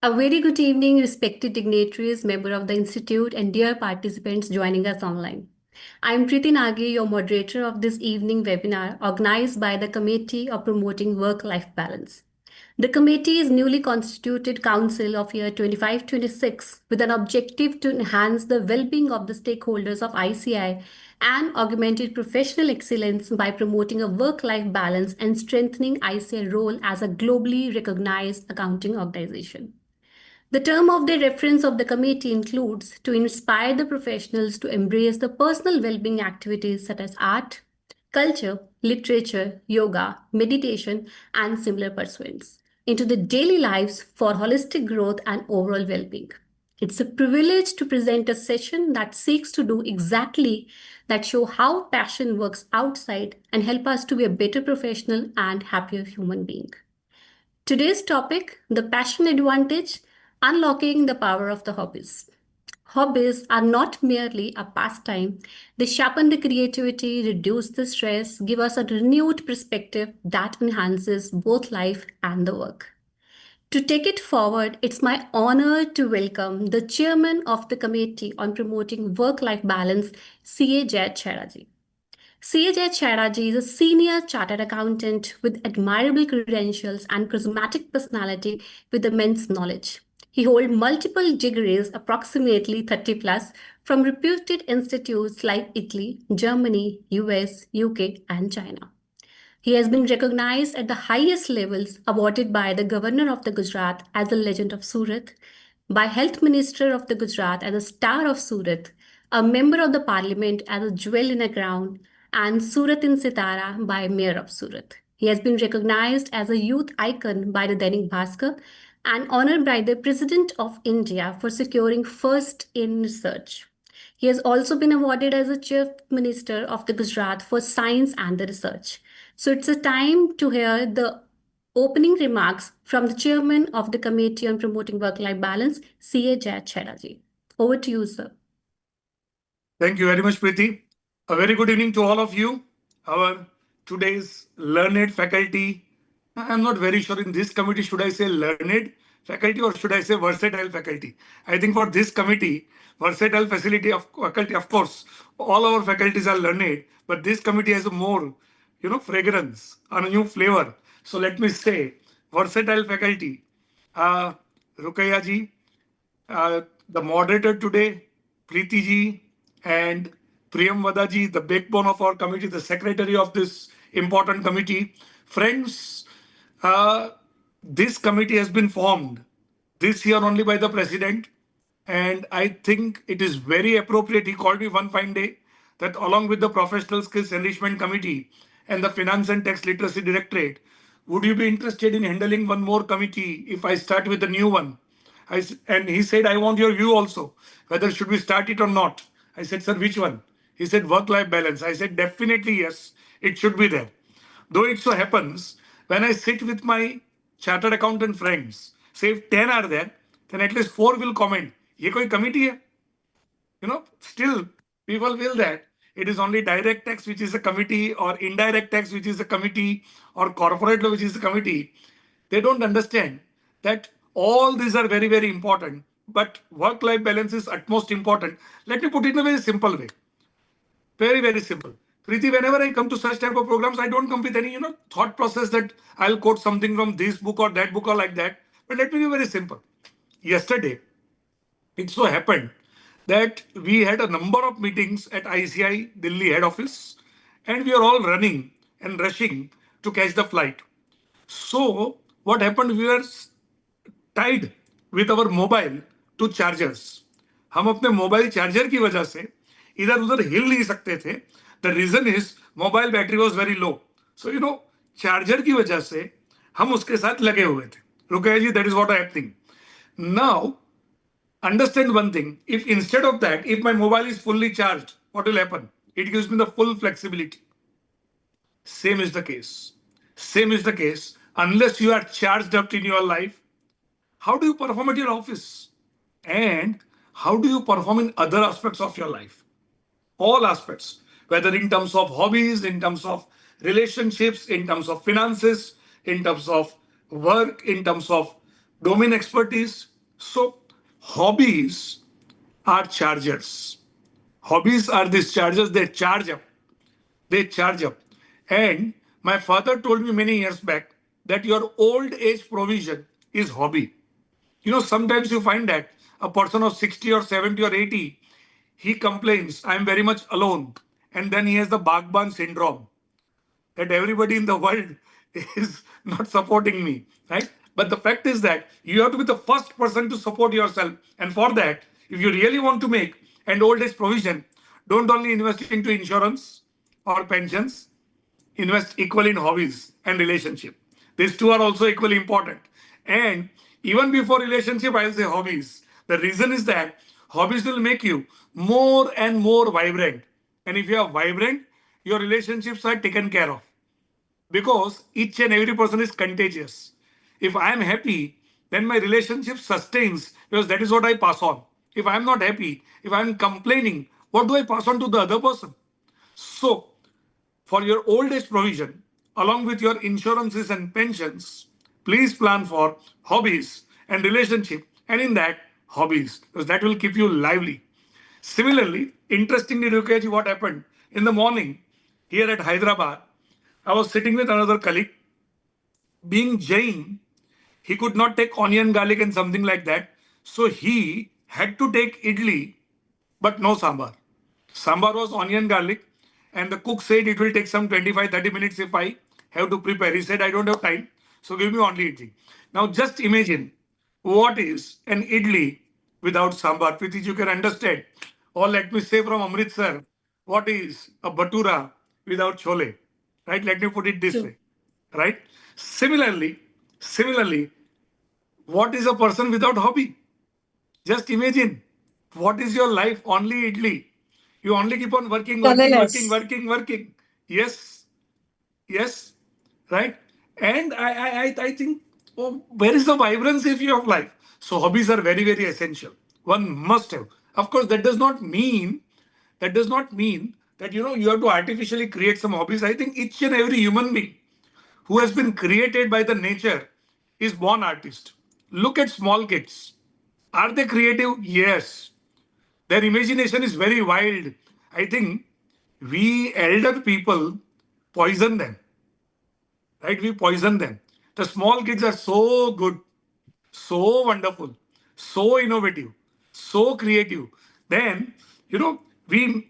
A very good evening, respected dignitaries, member of the Institute, and dear participants joining us online. I am Preeti Nagi, your moderator of this evening webinar organized by the Committee of Promoting Work-Life Balance. The committee is newly constituted council of year 25-26 with an objective to enhance the well-being of the stakeholders of ICI and augmented professional excellence by promoting a work-life balance and strengthening ICI role as a globally recognized accounting organization. The term of the reference of the committee includes to inspire the professionals to embrace the personal well-being activities such as art, culture, literature, yoga, meditation, and similar pursuits into the daily lives for holistic growth and overall well-being. It's a privilege to present a session that seeks to do exactly that, show how passion works outside and help us to be a better professional and happier human being. Today's topic, the passion advantage, unlocking the power of the hobbies. Hobbies are not merely a pastime, they sharpen the creativity, reduce the stress, give us a renewed perspective that enhances both life and the work. To take it forward, it's my honor to welcome the chairman of the Committee on Promoting Work Life Balance, CA Jay Cheraji. CJ Chatterjee is a senior chartered accountant with admirable credentials and charismatic personality with immense knowledge. He holds multiple degrees, approximately 30 plus, from reputed institutes like Italy, Germany, US, UK, and China. He has been recognized at the highest levels, awarded by the Governor of the Gujarat as a Legend of Surat, by Health Minister of the Gujarat as a Star of Surat, a Member of the Parliament as a Jewel in a Crown, and Surat in Sitara by Mayor of Surat. He has been recognized as a youth icon by the Dainik Bhaskar and honored by the President of India for securing first in research. He has also been awarded as a Chief Minister of the Gujarat for Science and the Research. So it's a time to hear the opening remarks from the Chairman of the Committee on Promoting Work-Life Balance, C.A. Jay Chatterjee. Over to you, sir. Thank you very much, Preeti. A very good evening to all of you. Our today's learned faculty. I'm not very sure in this committee, should I say learned faculty or should I say versatile faculty? I think for this committee, versatile facility of faculty, of course, all our faculties are learned, but this committee has a more, fragrance and a new flavor. So let me say, versatile faculty. Uh, Rukaya ji, the moderator today, Preeti ji, and Priyam Vadaji, the backbone of our committee, the secretary of this important committee. Friends, this committee has been formed this year only by the president. And I think it is very appropriate. He called me one fine day that along with the Professional Skills Enrichment Committee and the Finance and Tax Literacy Directorate, would you be interested in handling one more committee if I start with a new one? And he said, I want your view also, whether should we start it or not. I said, sir, which one? He said, work-life balance. I said, definitely yes, it should be there. Though it so happens, when I sit with my chartered accountant friends, say if 10 are there, then at least 4 will comment, ये कोई committee है? Still people will that. It is only direct tax which is a committee or indirect tax which is a committee or corporate law which is a committee. They don't understand that all these are very, very important, but work-life balance is utmost important. Let me put it in a very simple way. Very, very simple. Preeti, whenever I come to such type of programs, I don't come with any, thought process that I'll quote something from this book or that book or like that. But let me be very simple. Yesterday, it so happened that we had a number of meetings at ICI Delhi head office, and we are all running and rushing to catch the flight. So what happened? We were tied with our mobile to chargers. हम अपने mobile charger की वजह से इधर उधर हिल नहीं सकते थे. The reason is mobile battery was very low. So charger की वजह से हम उसके साथ लगे हुए थे. Ruqaiya ji, that is what happening now. Understand one thing, if instead of that, if my mobile is fully charged, what will happen? It gives me the full flexibility. Same is the case. Same is the case. Unless you are charged up in your life, how do you perform at your office? And how do you perform in other aspects of your life? All aspects, whether in terms of hobbies, in terms of relationships, in terms of finances, in terms of work, in terms of domain expertise. So, hobbies are chargers. Hobbies are these chargers, they charge up. They charge up. And my father told me many years back that your old age provision is hobby. Sometimes you find that a person of 60 or 70 or 80, he complains, I am very much alone. And then he has the Bagban syndrome that everybody in the world is not supporting me, right? But the fact is that you have to be the first person to support yourself. And for that, if you really want to make an old age provision, don't only invest into insurance or pensions, invest equally in hobbies and relationship. These two are also equally important. And even before relationship, I'll say hobbies. The reason is that hobbies will make you more and more vibrant. And if you are vibrant, your relationships are taken care of because each and every person is contagious. If I am happy, then my relationship sustains because that is what I pass on. If I am not happy, if I am complaining, what do I pass on to the other person? So, for your old age provision, along with your insurances and pensions, please plan for hobbies and relationship, and in that, hobbies, because that will keep you lively. Similarly, interestingly, Rukesh, what happened in the morning here at Hyderabad, I was sitting with another colleague. Being Jain, he could not take onion, garlic, and something like that. So he had to take idli, but no sambar. Sambar was onion, garlic, and the cook said it will take some 25-30 minutes if I have to prepare. He said, I don't have time, so give me only idli. Now just imagine what is an idli without sambar, which you can understand. Or let me say from Amritsar, what is a batura without chole? Right? Let me put it this True. way. Right? Similarly, what is a person without hobby? Just imagine what is your life only idli. You only keep on working, working, working, Colorless. working, working. Yes, yes, right. And I think, oh, where is the vibrancy of your life? So hobbies are very, very essential. One must have. Of course, that does not mean that you have to artificially create some hobbies. I think each and every human being who has been created by the nature is born artist. Look at small kids. Are they creative? Yes. Their imagination is very wild. I think we elder people poison them, right? We poison them. The small kids are so good, so wonderful, so innovative, so creative. Then, we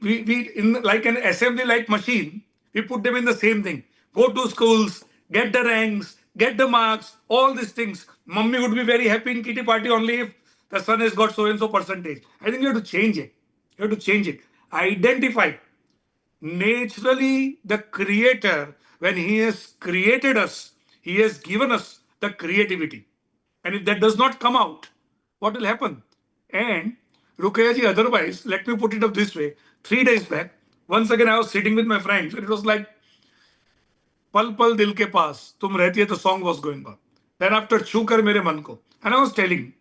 in like an assembly like machine, we put them in the same thing. Go to schools, get the ranks, get the marks, all these things. Mummy would be very happy in kitty party only if the son has got so and so percentage. I think you have to change it. You have to change it. Identify naturally the creator, when he has created us, he has given us the creativity. And if that does not come out, what will happen? And Rukayaji, otherwise, let me put it up this way. 3 days back, once again I was sitting with my friends and it was like पल पल दिल के पास तुम रहती है the song was going on. Then after छू कर मेरे मन को, and I was telling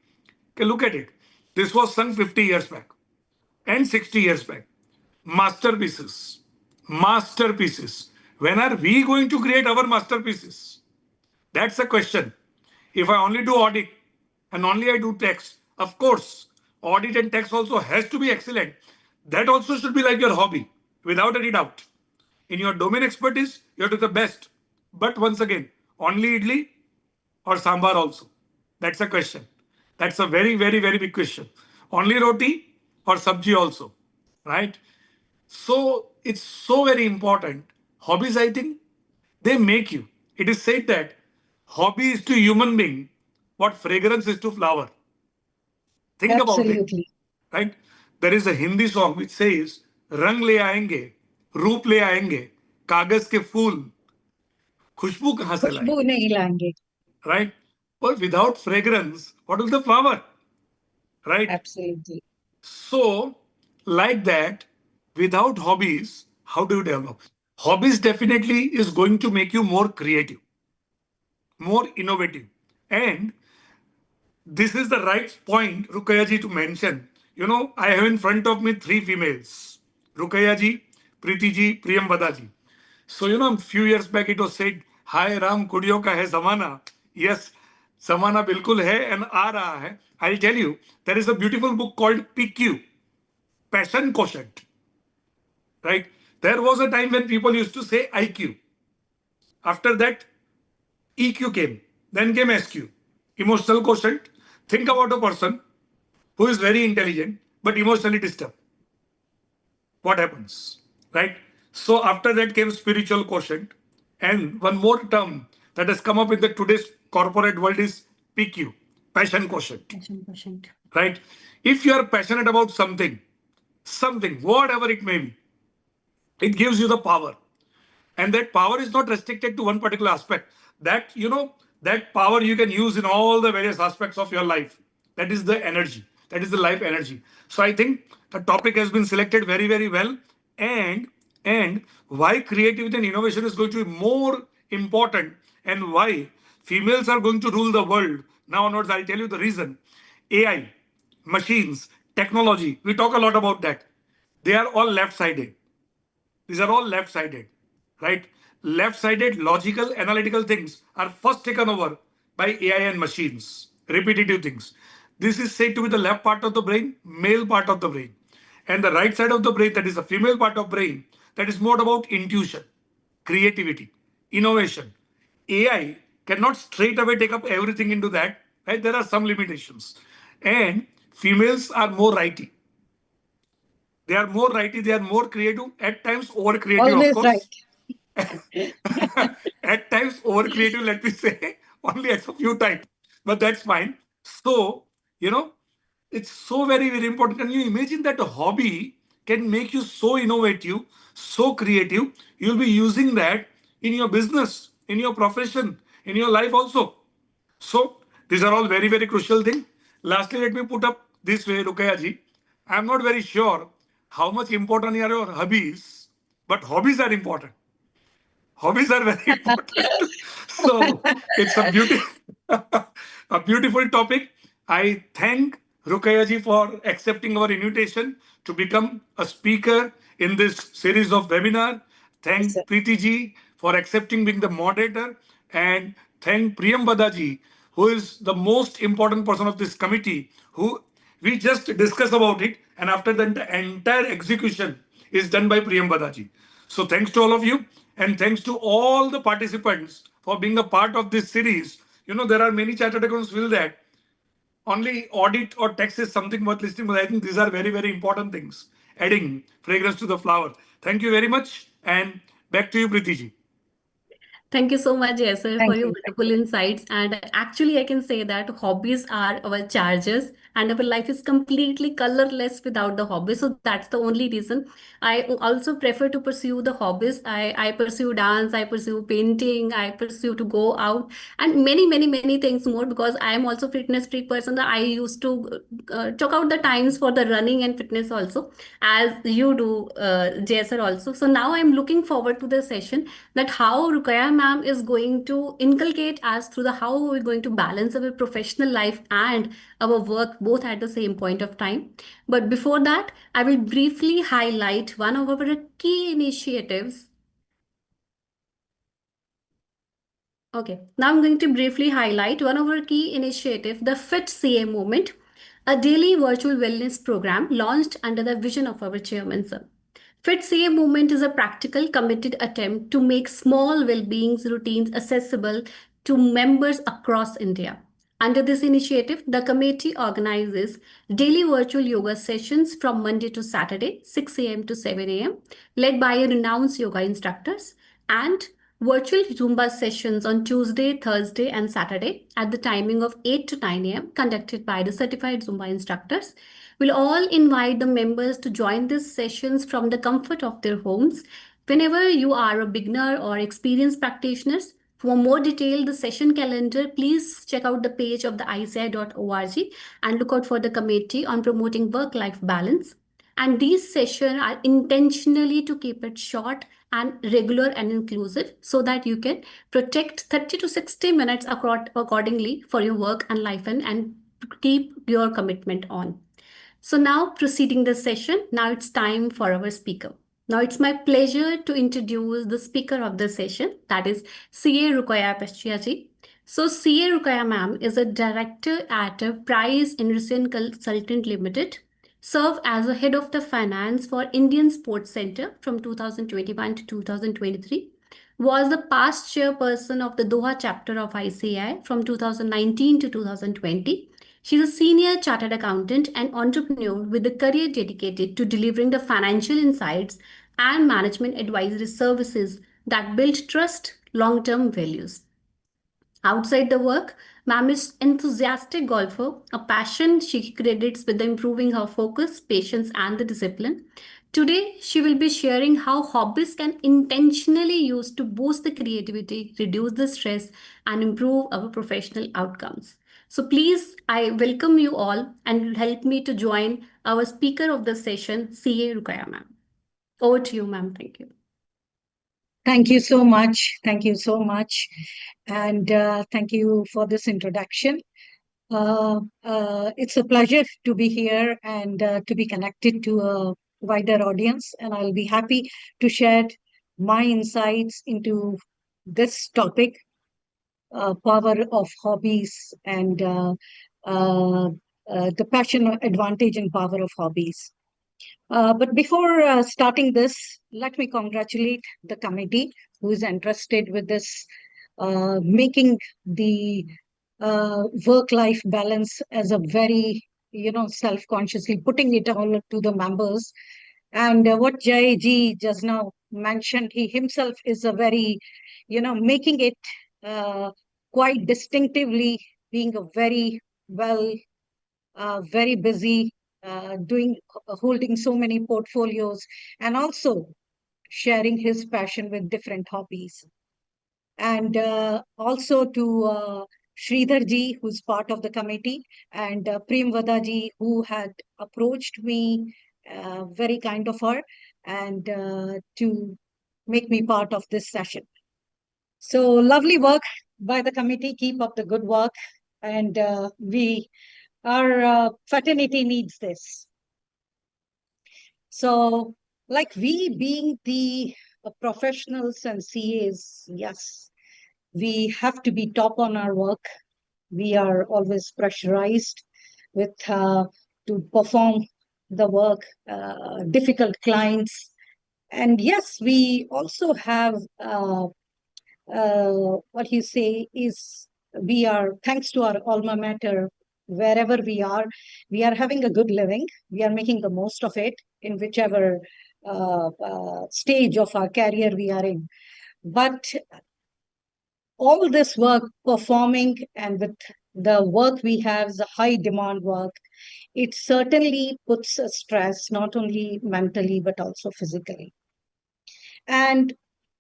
okay, look at it, this was sung 50 years back and 60 years back. Masterpieces. Masterpieces. When are we going to create our masterpieces? That's the question. If I only do audit and only I do text, of course, audit and text also has to be excellent. That also should be like your hobby, without any doubt. In your domain expertise, you're to the best. But once again, only idli or sambar also? That's a question. That's a very, very, very big question. Only roti or sabji also, right? So it's so very important. Hobbies, I think, they make you. It is said that hobby is to human being what fragrance is to flower. Think about it, Absolutely. right? There is a Hindi song which says, "रंग ले आएंगे, रूप ले आएंगे, कागज के फूल, खुशबू कहाँ से खुशबू लाएंगे?" नहीं लाएंगे. Right? But without fragrance, what will the flower? Right? Absolutely. So, like that, without hobbies, how do you develop? Hobbies definitely is going to make you more creative, more innovative. And this is the right point, Rukayaji, to mention. I have in front of me three females, Rukayaji, Preetiji, Priyambadaji. So, a few years back it was said, Hi Ram, Kudiyo ka hai zamana. Yes, जमाना बिल्कुल है and आ रहा है. I'll tell you, there is a beautiful book called PQ, Passion Quotient. Right? There was a time when people used to say IQ. After that, EQ came. Then came SQ, emotional quotient. Think about a person who is very intelligent but emotionally disturbed. What happens? Right? So after that came spiritual quotient. And one more term that has come up in the today's corporate world is PQ, passion quotient. Passion quotient. Right? If you are passionate about something, whatever it may be, it gives you the power. And that power is not restricted to one particular aspect. That, that power you can use in all the various aspects of your life. That is the energy. That is the life energy. So I think the topic has been selected very, very well. And why creativity and innovation is going to be more important, and why females are going to rule the world now onwards, I'll tell you the reason. AI, machines, technology, we talk a lot about that. They are all left-sided. These are all left-sided, right? Left-sided logical analytical things are first taken over by AI and machines, repetitive things. This is said to be the left part of the brain, male part of the brain. And the right side of the brain, that is the female part of brain, that is more about intuition, creativity, innovation. AI cannot straight away take up everything into that, right? There are some limitations. And females are more righty. They are more righty, they are more creative, at times over creative, of Always right. course. At times over creative, let me say, only at a few times, but that's fine. So, you know, it's so very, very important. Can you imagine that a hobby can make you so innovative, so creative? You'll be using that in your business, in your profession, in your life also. So these are all very, very crucial things. Lastly, let me put up this way, Rukaya ji. I'm not very sure how much important are your hobbies, but hobbies are important. Hobbies are very important. So it's a beautiful topic. I thank Rukaya ji for accepting our invitation to become a speaker in this series of webinar. Yes, sir. Thank Preeti ji for accepting being the moderator, and thank Priyambada ji, who is the most important person of this committee, who we just discuss about it, and after that the entire execution is done by Priyambada ji. So thanks to all of you, and thanks to all the participants for being a part of this series. There are many chartered accountants feel that only audit or tax is something worth listening, but I think these are very, very important things. Adding fragrance to the flower. Thank you very much, and back to you, Preeti ji. Thank you so much, yes, sir, for Thank your you. wonderful insights. And actually, I can say that hobbies are our chargers, and our life is completely colorless without the hobbies. So that's the only reason I also prefer to pursue the hobbies. I pursue dance, I pursue painting, I pursue to go out, and many, many, many things more, because I am also fitness freak person. I used to check out the times for the running and fitness also, as you do, JSR also. So now I'm looking forward to the session, that how Rukaya ma'am is going to inculcate us through the how we're going to balance our professional life and our work both at the same point of time. But before that, I will briefly highlight one of our key initiatives. Okay, now I'm going to briefly highlight one of our key initiatives, the Fit CA movement, a daily virtual wellness program launched under the vision of our chairman, sir. Fit CA movement is a practical, committed attempt to make small well-being routines accessible to members across India. Under this initiative, the committee organizes daily virtual yoga sessions from Monday to Saturday, 6 a.m. to 7 a.m., led by renowned yoga instructors, and virtual Zumba sessions on Tuesday, Thursday, and Saturday at the timing of 8 to 9 a.m., conducted by the certified Zumba instructors. We'll all invite the members to join these sessions from the comfort of their homes. Whenever you are a beginner or experienced practitioners, for more detail, the session calendar, please check out the page of the ICI.org and look out for the committee on promoting work-life balance. And these sessions are intentionally to keep it short and regular and inclusive, so that you can protect 30 to 60 minutes accordingly for your work and life, and keep your commitment on. So now proceeding the session, now it's time for our speaker. Now it's my pleasure to introduce the speaker of the session, that is CA Rukoya Pashchiaji. So, CA Rukaya ma'am is a director at Price Anderson Consultant Limited, served as a head of the finance for Indian Sports Center from 2021 to 2023, was the past chairperson of the Doha chapter of ICI from 2019 to 2020. She's a senior chartered accountant and entrepreneur with a career dedicated to delivering the financial insights and management advisory services that build trust, long-term values. Outside the work, Ma'am is enthusiastic golfer, a passion she credits with improving her focus, patience, and the discipline. Today, she will be sharing how hobbies can intentionally use to boost the creativity, reduce the stress, and improve our professional outcomes. So please, I welcome you all and help me to join our speaker of the session, CA Rukaya ma'am. Over to you, ma'am. Thank you. Thank you so much. Thank you so much. And thank you for this introduction. It's a pleasure to be here and to be connected to a wider audience. And I'll be happy to share my insights into this topic, power of hobbies and the passion, advantage, and power of hobbies. But before starting this, let me congratulate the committee who is interested with this, making the work-life balance as a very, self-consciously putting it all to the members. And what Jai ji just now mentioned, he himself is a very, making it quite distinctively being a very well, very busy, holding so many portfolios, and also sharing his passion with different hobbies. And also to Sridhar ji, who's part of the committee, and Prem Vada ji, who had approached me, very kind of her, and to make me part of this session. So lovely work by the committee. Keep up the good work. And our fraternity needs this. So, like we being the professionals and CAs, yes, we have to be top on our work. We are always pressurized with to perform the work, difficult clients. And yes, we also have what you say is we are, thanks to our alma mater, wherever we are having a good living. We are making the most of it in whichever stage of our career we are in. But all this work, performing, and with the work we have, the high demand work, it certainly puts a stress, not only mentally, but also physically. And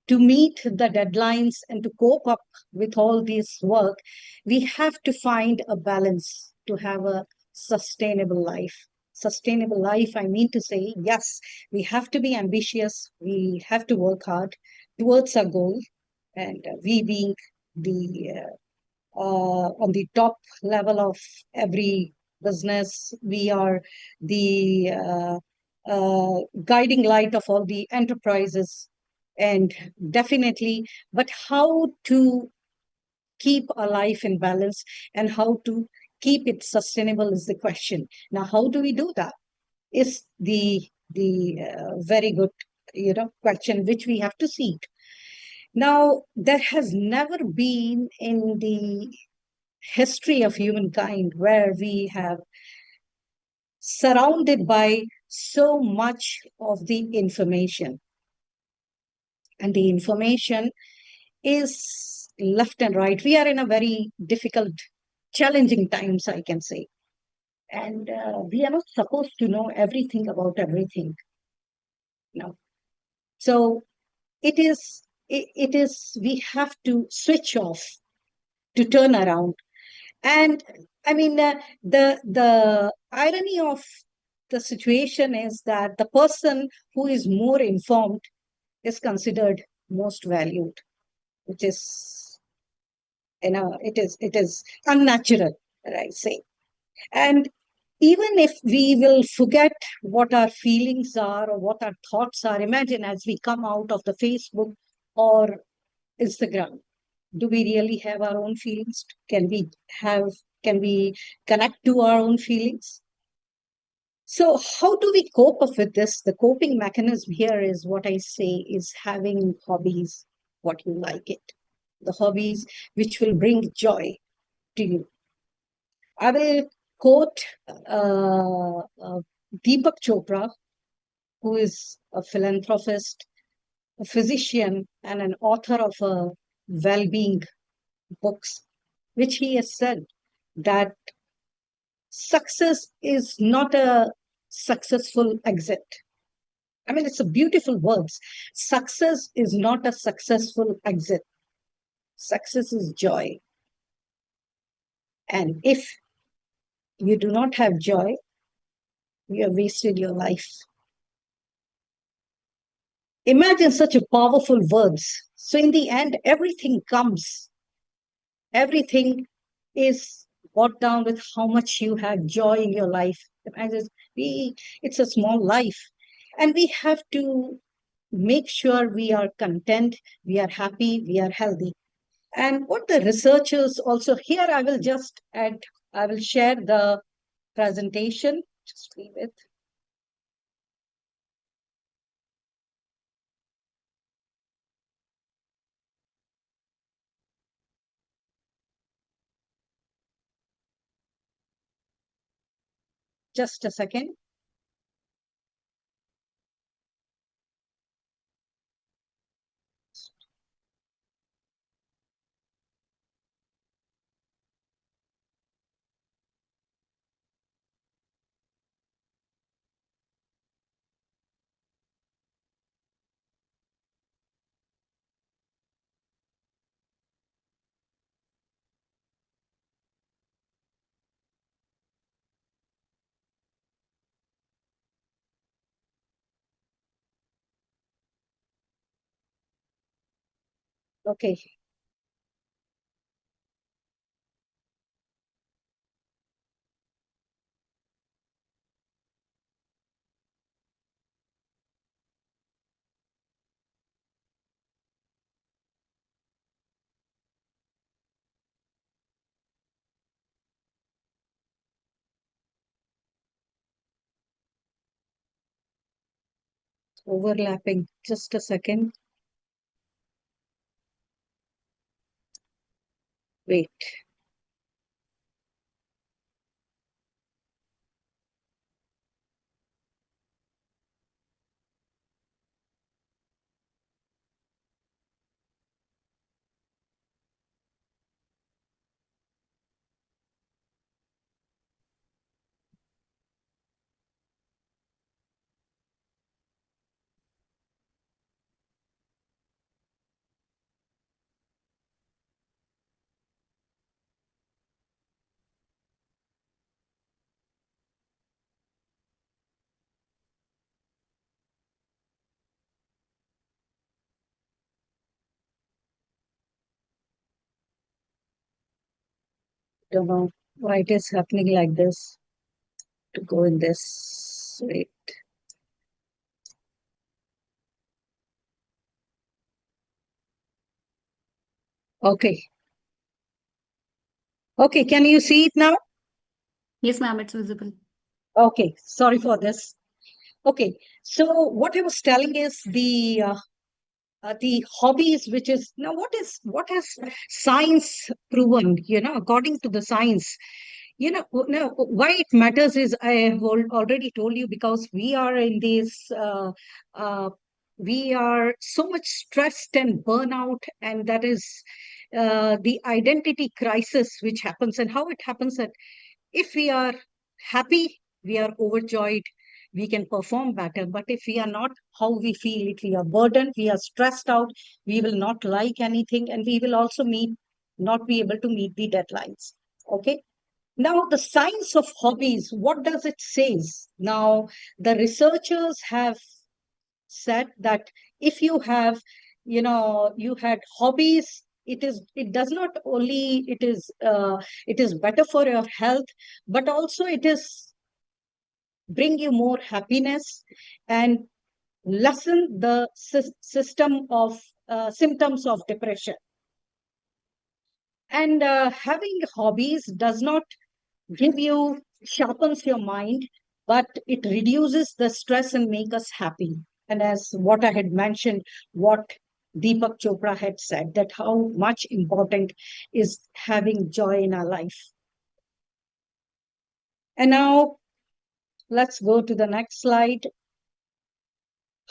to meet the deadlines and to cope up with all this work, we have to find a balance to have a sustainable life. Sustainable life, I mean to say, yes, we have to be ambitious. We have to work hard towards our goal. And we being the on the top level of every business, we are the guiding light of all the enterprises. And definitely, but how to keep a life in balance and how to keep it sustainable is the question. Now, how do we do that? Is the very good question which we have to seek. Now, there has never been in the history of humankind where we have surrounded by so much of the information. And the information is left and right. We are in a very difficult, challenging times, I can say. And we are not supposed to know everything about everything. No. So it is, we have to switch off to turn around. And I mean, the irony of the situation is that the person who is more informed is considered most valued, which is, it is unnatural, I say. And even if we will forget what our feelings are or what our thoughts are, imagine as we come out of the Facebook or Instagram, Do we really have our own feelings? Can we connect to our own feelings? So how do we cope up with this? The coping mechanism here is what I say is having hobbies, what you like it, the hobbies which will bring joy to you. I will quote Deepak Chopra, who is a philanthropist, a physician, and an author of a well-being books, which he has said that success is not a successful exit. I mean, it's a beautiful words. Success is not a successful exit. Success is joy. And if you do not have joy, you have wasted your life. Imagine such a powerful words. So in the end, everything is brought down with how much you have joy in your life. It's a small life. And we have to make sure we are content, we are happy, we are healthy. And what the researchers also, here I will just add, I will share the presentation. Just leave it. Just a second. Okay. Overlapping. Just a second. Wait. Don't know why it is happening like this. To go in this. Wait. Okay. Okay, can you see it now? Yes, ma'am, it's visible. Okay, sorry for this. Okay, so what I was telling is the hobbies, which is now what has science proven, according to the science, now why it matters is I have already told you, because we are in this uh, we are so much stressed and burnout, and that is the identity crisis which happens. And how it happens that if we are happy, we are overjoyed, we can perform better. But if we are not, how we feel? If we are burdened, we are stressed out, we will not like anything, and we will also not be able to meet the deadlines. Okay. Now, the science of hobbies, what does it says? Now, the researchers have said that if you have, you had hobbies, it does not only it is better for your health, but also it is bring you more happiness and lessen the system of symptoms of depression. And having hobbies does not sharpens your mind, but it reduces the stress and make us happy. And as what I had mentioned, what Deepak Chopra had said, that how much important is having joy in our life. And now let's go to the next slide.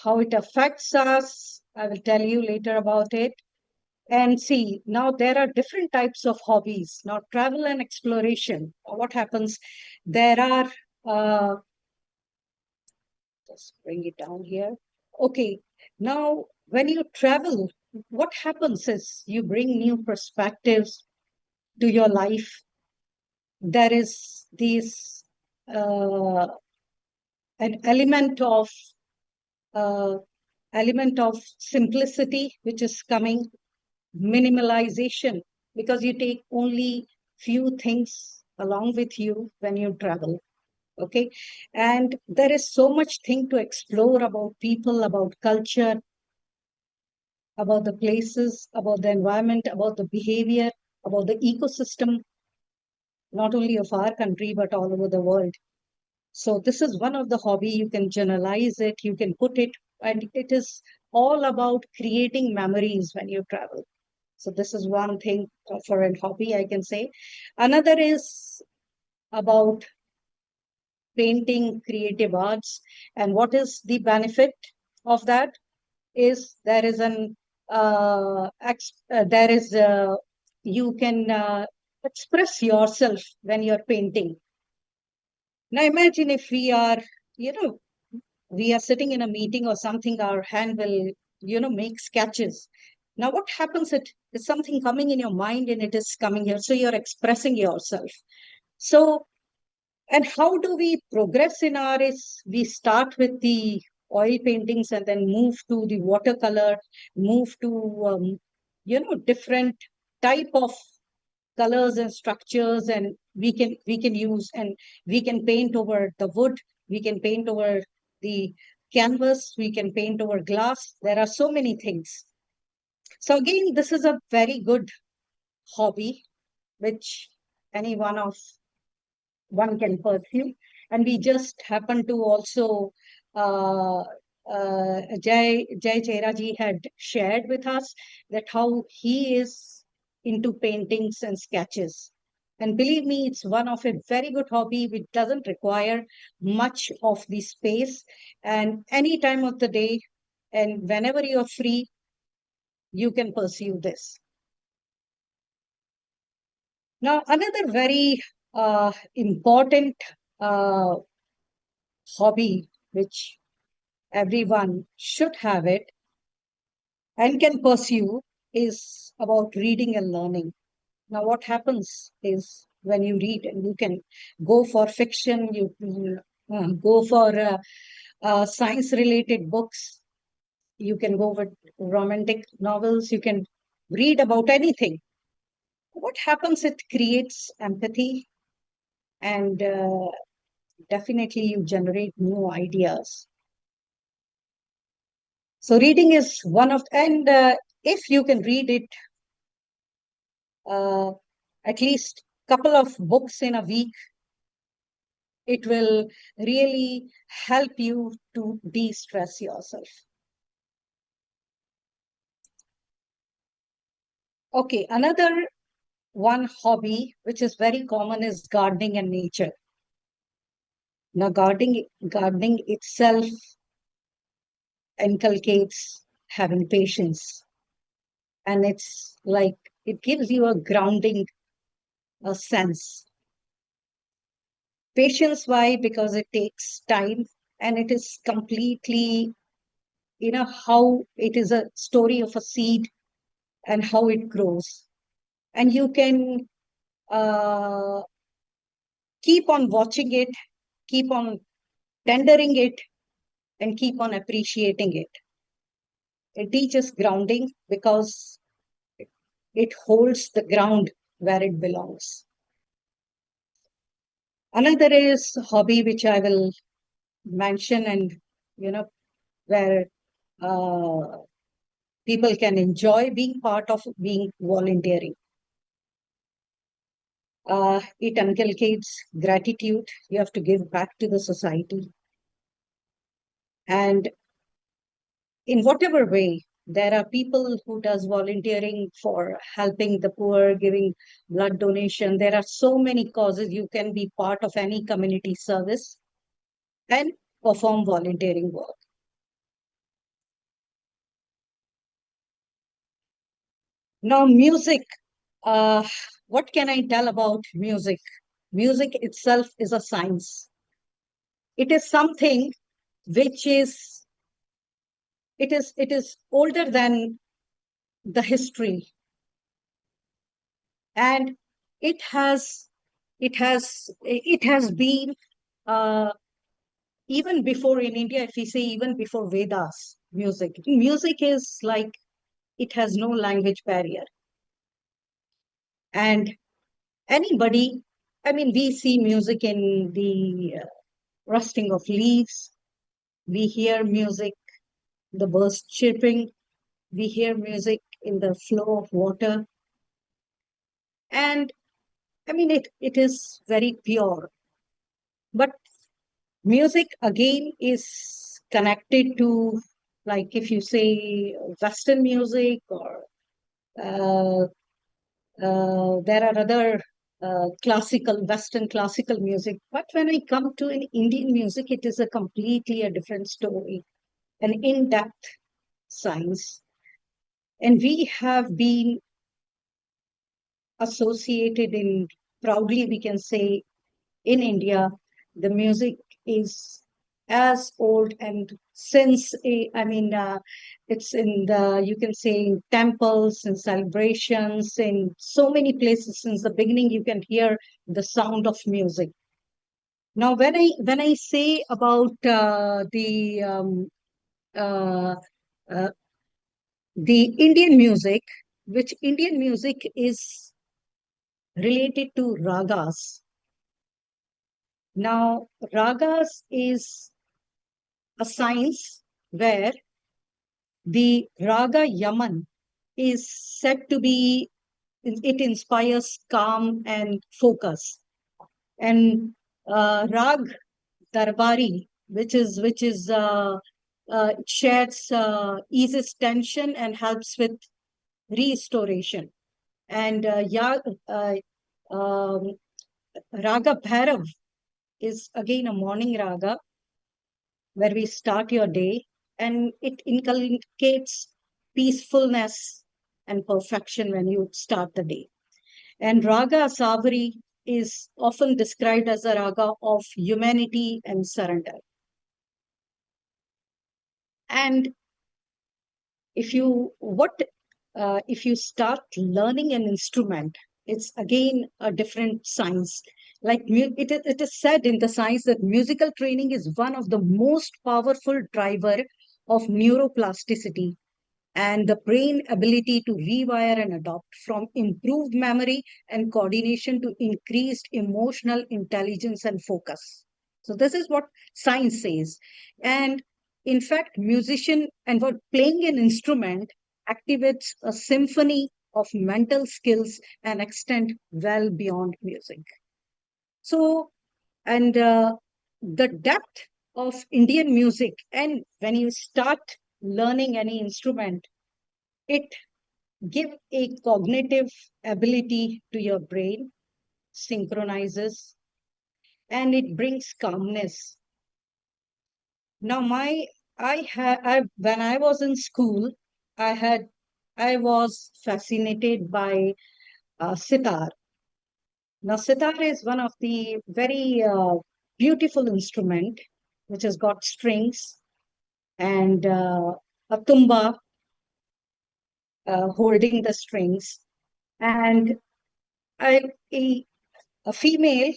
How it affects us, I will tell you later about it. And see, now there are different types of hobbies. Now, travel and exploration. What happens? There are, just bring it down here. Okay, now when you travel, what happens is you bring new perspectives to your life. There is this uh, an uh, element of simplicity which is coming, minimalization, because you take only few things along with you when you travel. Okay, and there is so much thing to explore about people, about culture, about the places, about the environment, about the behavior, about the ecosystem, not only of our country but all over the world. So this is one of the hobby. You can generalize it, you can put it, and it is all about creating memories when you travel. So this is one thing for a hobby, I can say. Another is about painting, creative arts. And what is the benefit of that? Is there is an there is you can express yourself when you're painting. Now imagine if we are, you know, we are sitting in a meeting or something, our hand will, make sketches. Now what happens? It is something coming in your mind and it is coming here. So you're expressing yourself. So, and how do we progress in our is we start with the oil paintings and then move to the watercolor, move to, different type of colors and structures, and we can use, and we can paint over the wood, we can paint over the canvas, we can paint over glass. There are so many things. So again, this is a very good hobby which any one can pursue. And we just happen to also, uh, Jai Cheraji had shared with us that how he is into paintings and sketches. And believe me, it's one of a very good hobby which doesn't require much of the space, and any time of the day and whenever you're free, you can pursue this. Now, another very important uh, hobby which everyone should have it and can pursue is about reading and learning. Now, what happens is when you read, and you can go for fiction, you go for science related books, you can go with romantic novels, you can read about anything. What happens? It creates empathy, and definitely you generate new ideas. So reading is one of, and if you can read it, uh, at least couple of books in a week, it will really help you to de-stress yourself. Okay, another one hobby which is very common is gardening and nature. Now, gardening itself inculcates having patience, and it's like it gives you a grounding sense. Patience, why? Because it takes time, and it is completely, how it is a story of a seed and how it grows. And you can uh, keep on watching it, keep on tendering it, and keep on appreciating it. It teaches grounding because it holds the ground where it belongs. Another is hobby, which I will mention, and where uh, people can enjoy being part of being volunteering. It inculcates gratitude. You have to give back to the society. And in whatever way, there are people who does volunteering for helping the poor, giving blood donation. There are so many causes. You can be part of any community service and perform volunteering work. Now, music. What can I tell about music? Music itself is a science. It is something which is it is older than the history, and it has it has been uh, even before in India. If we say even before Vedas, music is like it has no language barrier, and anybody. I mean, we see music in the rusting of leaves. We hear music, the birds chirping. We hear music in the flow of water. And I mean, it is very pure. But music again is connected to, like, if you say Western music, or uh, there are other Western classical music. But when I come to an Indian music, it is a completely a different story, an in-depth science. And we have been associated in, proudly we can say, in India, the music is as old, and since it's in the, you can say, in temples and celebrations, in so many places since the beginning, you can hear the sound of music. Now, when I say about uh, uh, the Indian music, which Indian music is related to ragas. Now, ragas is a science where the raga Yaman is said to be, it inspires calm and focus. And rag Darbari, which shares, eases tension and helps with restoration. And um, Raga Bhairav is again a morning raga where we start your day, and it inculcates peacefulness and perfection when you start the day. And Raga Savari is often described as a raga of humanity and surrender. And if you what if you start learning an instrument, it's again a different science. Like it is said in the science that musical training is one of the most powerful driver of neuroplasticity and the brain ability to rewire and adopt, from improved memory and coordination to increased emotional intelligence and focus. So this is what science says. And in fact, musician and what playing an instrument activates a symphony of mental skills and extend well beyond music. So, and the depth of Indian music, and when you start learning any instrument, it give a cognitive ability to your brain, synchronizes, and it brings calmness. Now, when I was in school, I was fascinated by sitar. Now, sitar is one of the very beautiful instrument which has got strings and a tumba holding the strings, and I, a, a female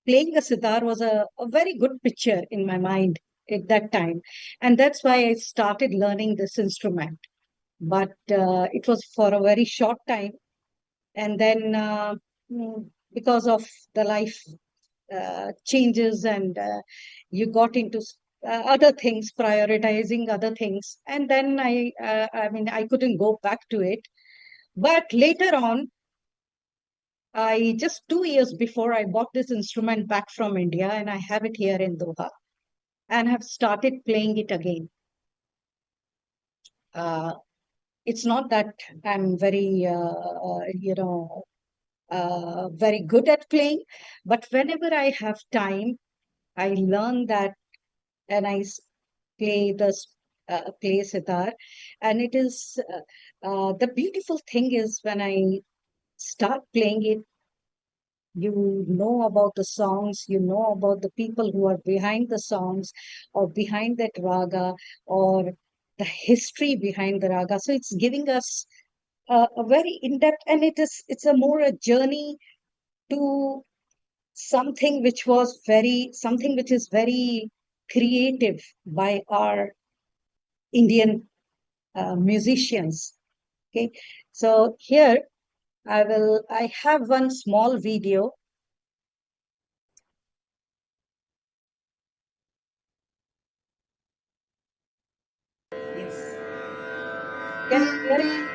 playing the sitar was a very good picture in my mind at that time. And that's why I started learning this instrument. But it was for a very short time. And then, because of the life changes, and you got into other things, prioritizing other things. And then I couldn't go back to it. But later on, I just 2 years before I bought this instrument back from India, and I have it here in Doha, and have started playing it again. Uh, it's not that I'm very, very good at playing, but whenever I have time, I learn that, and play play sitar, and it is the beautiful thing is when I start playing it, you know about the songs, you know about the people who are behind the songs or behind that raga or the history behind the raga. So it's giving us a very in-depth, and it's a more a journey to something which is very creative by our Indian musicians. Okay, so here I have one small video. Can you hear it?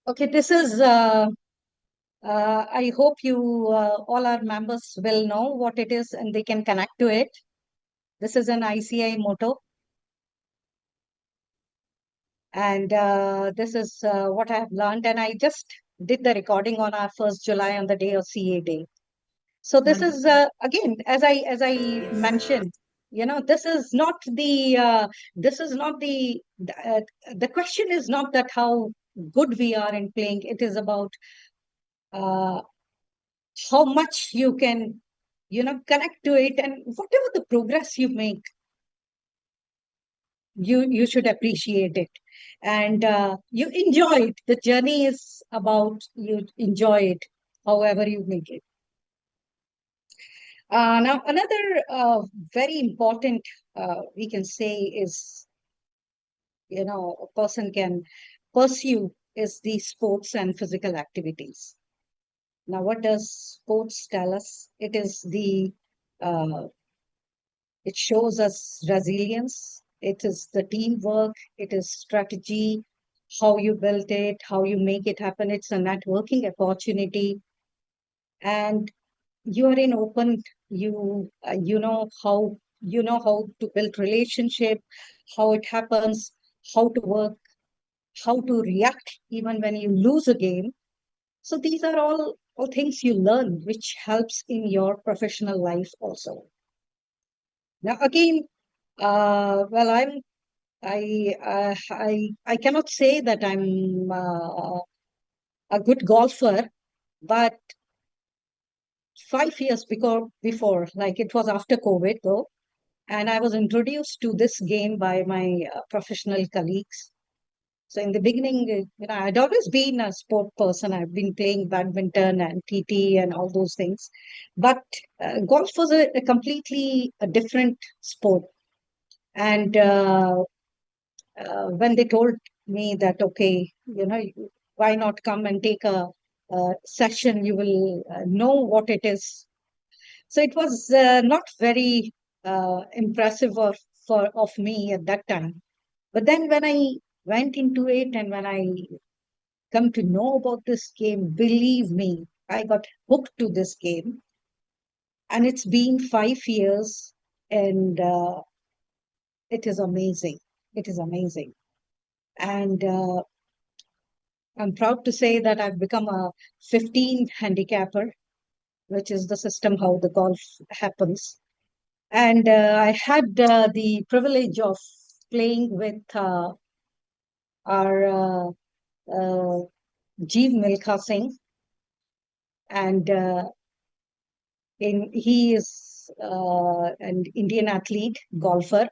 Okay, this is, I hope you, all our members will know what it is and they can connect to it. This is an ICI motto. And this is what I have learned. And I just did the recording on our 1st July on the day of CA Day. So this is, again, as I mentioned, this is not the question is not that how good we are in playing. It is about uh, how much you can, connect to it, and whatever the progress you make, you should appreciate it, and you enjoy it. The journey is about you enjoy it, however you make it. Now, another very important, we can say, is, a person can pursue is the sports and physical activities. Now, what does sports tell us? It shows us resilience. It is the teamwork. It is strategy, how you build it, how you make it happen. It's a networking opportunity, and you are in open. You know how to build relationship, how it happens, how to work, how to react even when you lose a game. So these are all things you learn, which helps in your professional life also. Now again, well, I cannot say that I'm a good golfer, but 5 years before, like it was after COVID though, and I was introduced to this game by my professional colleagues. So in the beginning, I'd always been a sport person. I've been playing badminton and TT and all those things, but golf was a completely a different sport. And when they told me that, okay, why not come and take a session? You will know what it is. So it was not very impressive of me at that time. But then when I went into it and when I come to know about this game, believe me, I got hooked to this game. And it's been 5 years. and it is amazing. It is amazing. And I'm proud to say that I've become a 15 handicapper, which is the system how the golf happens. And I had the privilege of playing with our Jeev Milkha Singh, and he is an Indian athlete, golfer,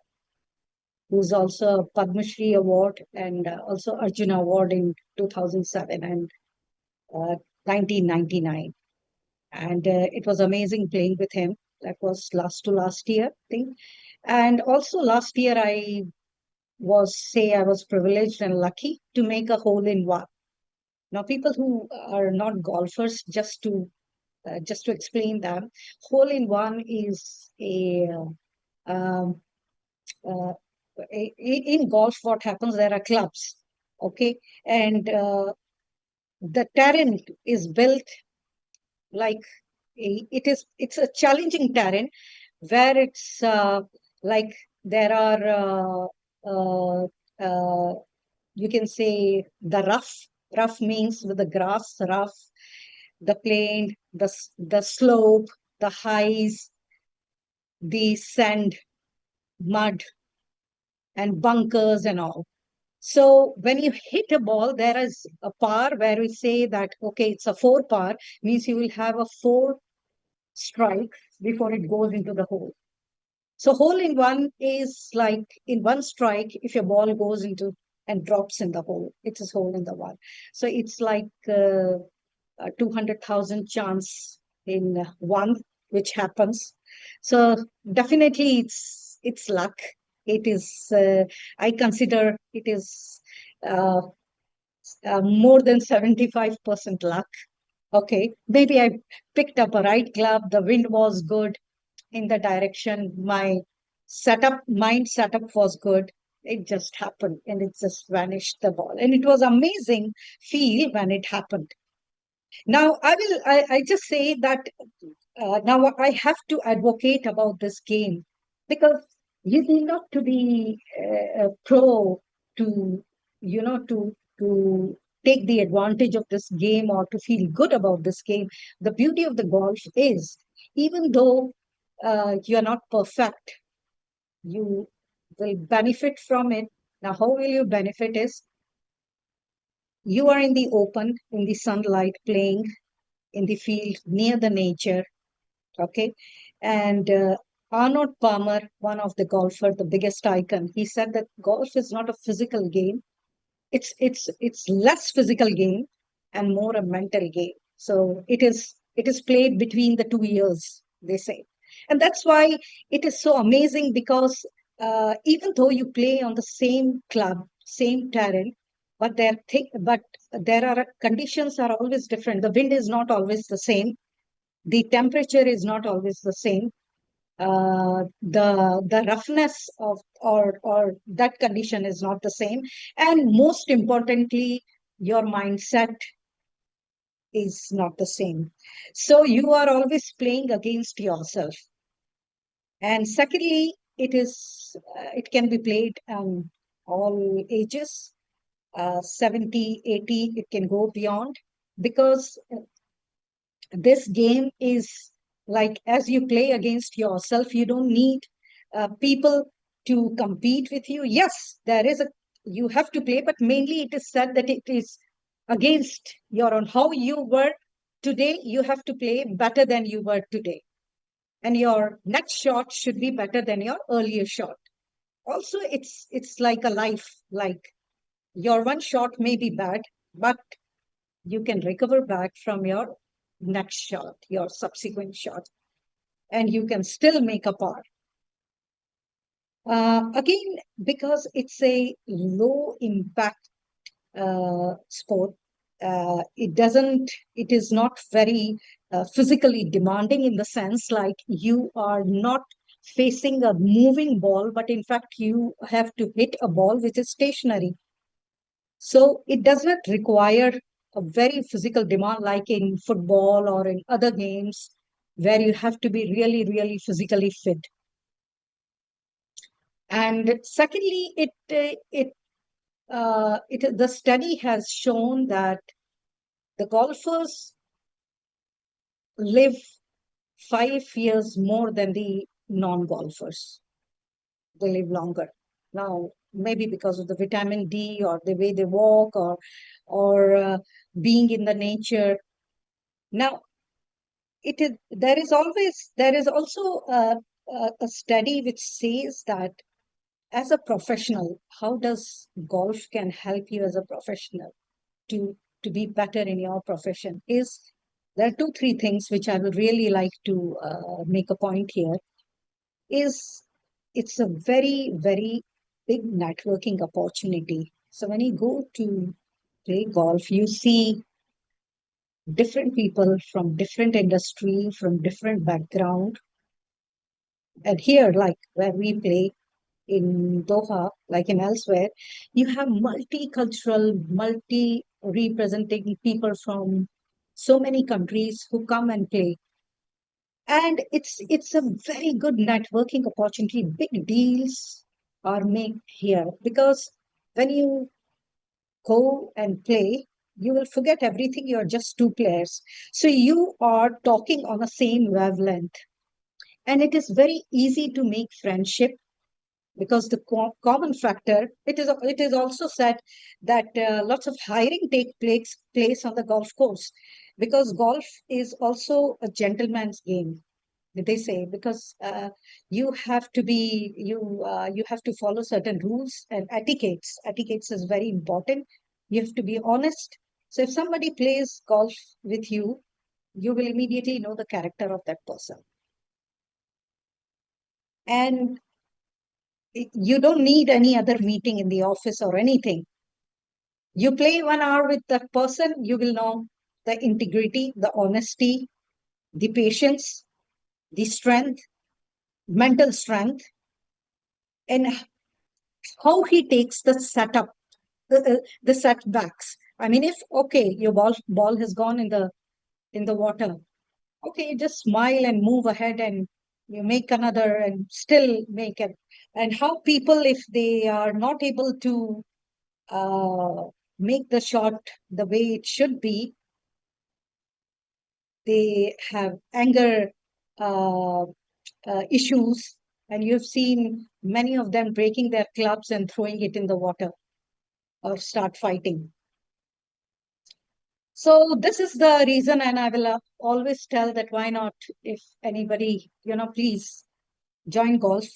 who's also a Padma Shri Award and also Arjuna Award in 2007 and 1999. And it was amazing playing with him. That was last year, I think. And also last year, I was privileged and lucky to make a hole in one. Now, people who are not golfers, just to explain them, hole in one is um, uh, in golf. What happens? There are clubs, okay, and the terrain is built like it's a challenging terrain where it's like there are you can say the rough means with the grass rough, the plain, the slope, the highs, the sand, mud, and bunkers and all. So when you hit a ball, there is a par where we say that, okay, it's a four par, means you will have a four strike before it goes into the hole. So hole in one is like in one strike, if your ball goes into and drops in the hole, it is hole in the one. So it's like a 200,000 chance in one, which happens. So definitely it's luck. It is, I consider it is uh, more than 75% luck. Okay, maybe I picked up a right club, the wind was good in the direction, my mind setup was good. It just happened and it just vanished the ball. And it was amazing feel when it happened. Now, I just say that now I have to advocate about this game because you need not to be a pro to, to take the advantage of this game or to feel good about this game. The beauty of the golf is, even though you are not perfect, you will benefit from it. Now, how will you benefit is you are in the open, in the sunlight, playing in the field near the nature. Okay. And Arnold Palmer, one of the golfer, the biggest icon, he said that golf is not a physical game. It's less physical game and more a mental game. So it is played between the 2 years, they say. And that's why it is so amazing because even though you play on the same club, same terrain, but there are conditions are always different. The wind is not always the same, the temperature is not always the same, the roughness of or that condition is not the same, and most importantly your mindset is not the same, so you are always playing against yourself. And secondly, it can be played all ages, 70, 80, it can go beyond, because this game is like, as you play against yourself, you don't need people to compete with you. Yes, you have to play, but mainly it is said that it is against your own. How you were today, you have to play better than you were today. And your next shot should be better than your earlier shot. Also, it's like a life, like your one shot may be bad, but you can recover back from your next shot, your subsequent shot, and you can still make a par. Again, because it's a low impact sport, it is not very physically demanding, in the sense like you are not facing a moving ball, but in fact, you have to hit a ball which is stationary. So it does not require a very physical demand like in football or in other games where you have to be really, really physically fit. And secondly, the study has shown that the golfers live 5 years more than the non-golfers. They live longer. Now, maybe because of the vitamin D or the way they walk or being in the nature. Now, there is also a study which says that as a professional, how does golf can help you as a professional to be better in your profession is there are two, three things which I would really like to make a point here is it's a very, very big networking opportunity. So when you go to play golf, you see different people from different industry, from different background. And here, like where we play in Doha, like in elsewhere, you have multicultural, multi-representing people from so many countries who come and play. And it's a very good networking opportunity. Big deals are made here because when you go and play, you will forget everything. You're just two players. So you are talking on the same wavelength. And it is very easy to make friendship because the common factor, it is also said that lots of hiring take place on the golf course because golf is also a gentleman's game, they say, because you have to follow certain rules and etiquettes is very important. You have to be honest. So if somebody plays golf with you, you will immediately know the character of that person. And you don't need any other meeting in the office or anything. You play 1 hour with that person, you will know the integrity, the honesty, the patience, the strength, mental strength, and how he takes the setup, the setbacks. I mean, if okay, your ball has gone in the water, okay, you just smile and move ahead and you make another and still make it. And how people, if they are not able to uh, make the shot the way it should be, they have anger uh, issues, and you've seen many of them breaking their clubs and throwing it in the water or start fighting. So this is the reason, and I will always tell that why not, if anybody, please join golf.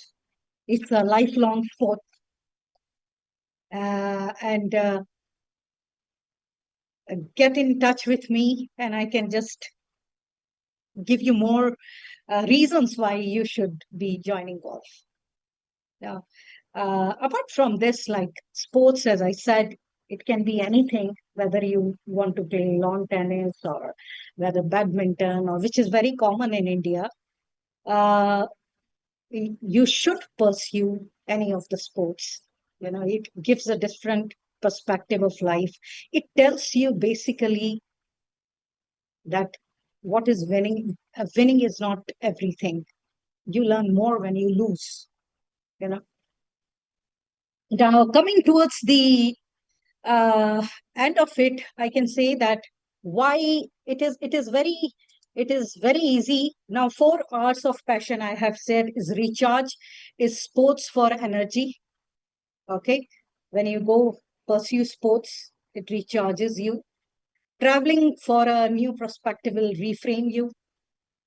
It's a lifelong sport. And get in touch with me, and I can just give you more reasons why you should be joining golf. Now, apart from this, like sports, as I said, it can be anything, whether you want to play lawn tennis or whether badminton, or which is very common in India. Uh, you should pursue any of the sports. It gives a different perspective of life. It tells you basically that what is winning. Winning is not everything. You learn more when you lose. You know. Now, coming towards the uh, end of it, I can say that why it is very easy. Now, 4 hours of passion, I have said, is recharge, is sports for energy. Okay. When you go pursue sports, it recharges you. Traveling for a new perspective will reframe you.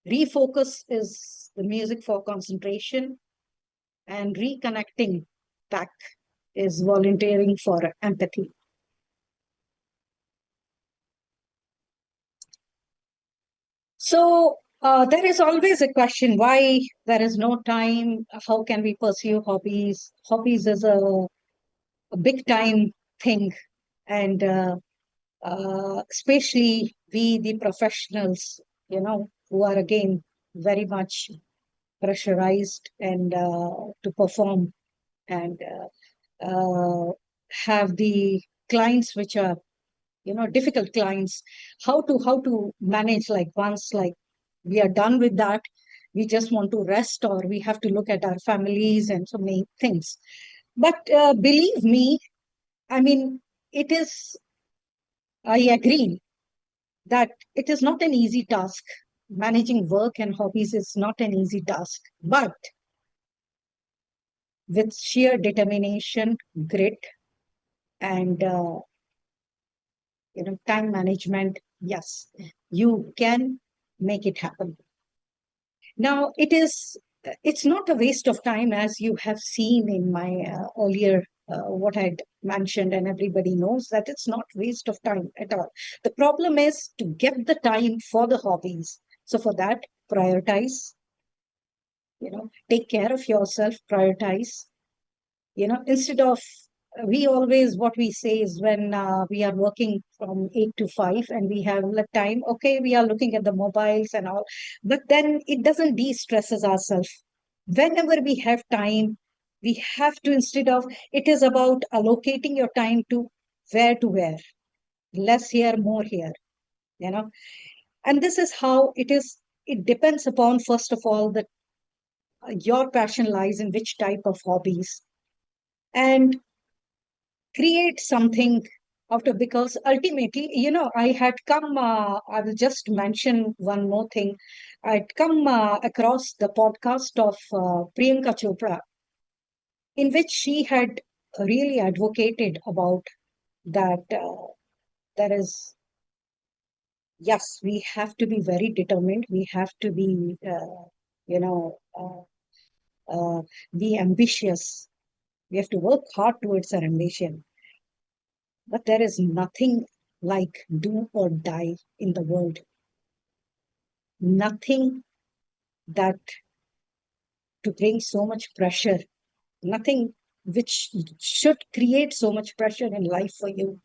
Refocus is the music for concentration, and reconnecting back is volunteering for empathy. So there is always a question why there is no time. How can we pursue hobbies? Hobbies is a big time thing, and especially we, the professionals, who are again very much pressurized and to perform and have the clients which are difficult clients. How to manage, like once like we are done with that, we just want to rest, or we have to look at our families and so many things. But believe me, I mean, it is, I agree that it is not an easy task. Managing work and hobbies is not an easy task, but with sheer determination, grit, and time management, yes, you can make it happen. Now, it's not a waste of time, as you have seen in my earlier what I'd mentioned, and everybody knows that it's not waste of time at all. The problem is to get the time for the hobbies. So for that, prioritize, take care of yourself, prioritize, instead of, we always, what we say is, when we are working from 8 to 5 and we have the time, okay, we are looking at the mobiles and all, but then it doesn't de-stresses ourselves. Whenever we have time, we have to, instead of, it is about allocating your time to where, less here, more here, you know and this is how it is. It depends upon, first of all, that your passion lies in which type of hobbies, and create something out of, because ultimately, I had come, I will just mention one more thing. I'd come across the podcast of Priyanka Chopra, in which she had really advocated about that there is, yes, we have to be very determined, we have to be you know be ambitious, we have to work hard towards our ambition. But there is nothing like do or die in the world. Nothing that to bring so much pressure, nothing which should create so much pressure in life for you.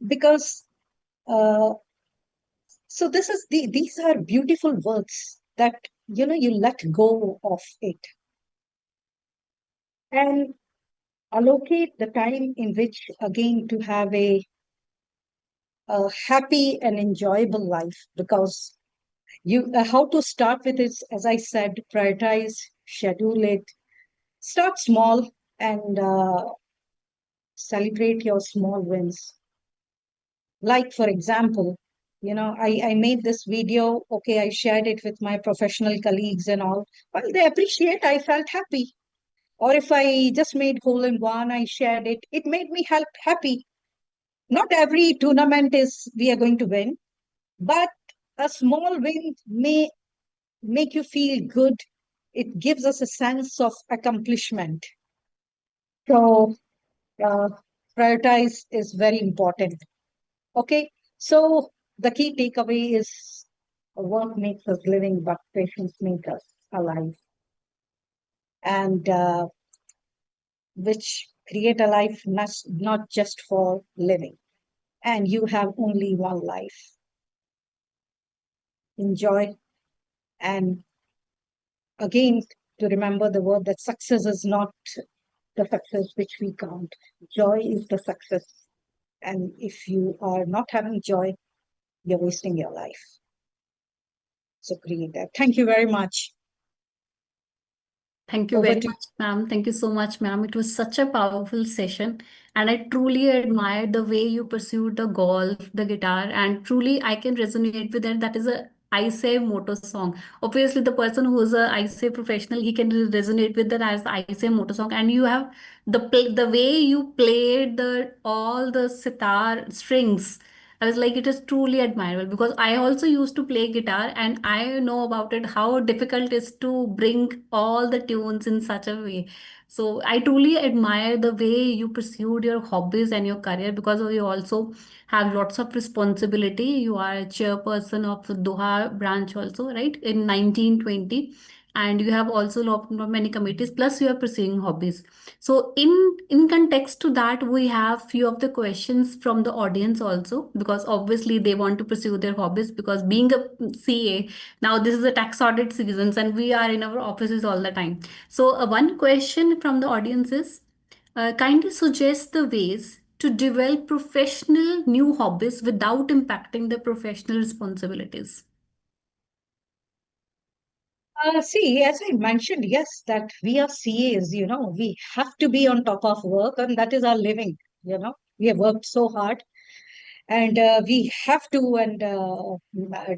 Because, so these are beautiful words that, you let go of it and allocate the time in which, again, to have a happy and enjoyable life. Because how to start with is, as I said, prioritize, schedule it, start small, and celebrate your small wins. Like, for example, I made this video, okay, I shared it with my professional colleagues and all. Well, they appreciate, I felt happy. Or if I just made hole in one, I shared it, it made me happy. Not every tournament is we are going to win, but a small win may make you feel good. It gives us a sense of accomplishment. So, uh, prioritize is very important. Okay, so the key takeaway is, work makes us living, but patience makes us alive. And which create a life not just for living. And you have only one life. Enjoy. And again, to remember the word that success is not the success which we count. Joy is the success. And if you are not having joy, you're wasting your life. So create that. Thank you very much. Thank you Over very to much, ma'am. Thank you so much, ma'am. It was such a powerful session, and I truly admired the way you pursued the golf, the guitar, and truly I can resonate with that. That is a I say motto song. Obviously, the person who is a I say professional, he can resonate with that as I say motto song. And you have the way you played the all the sitar strings. I was like, it is truly admirable because I also used to play guitar and I know about it how difficult it is to bring all the tunes in such a way. So I truly admire the way you pursued your hobbies and your career because you also have lots of responsibility. You are a chairperson of the Doha branch also, right? In 1920. And you have also many committees, plus you are pursuing hobbies. So in context to that, we have few of the questions from the audience also because obviously they want to pursue their hobbies because being a CA now this is a tax audit seasons and we are in our offices all the time. So one question from the audience is kindly suggest the ways to develop professional new hobbies without impacting the professional responsibilities. See, as I mentioned, yes, that we are CAs, we have to be on top of work, and that is our living. We have worked so hard, and we have to, and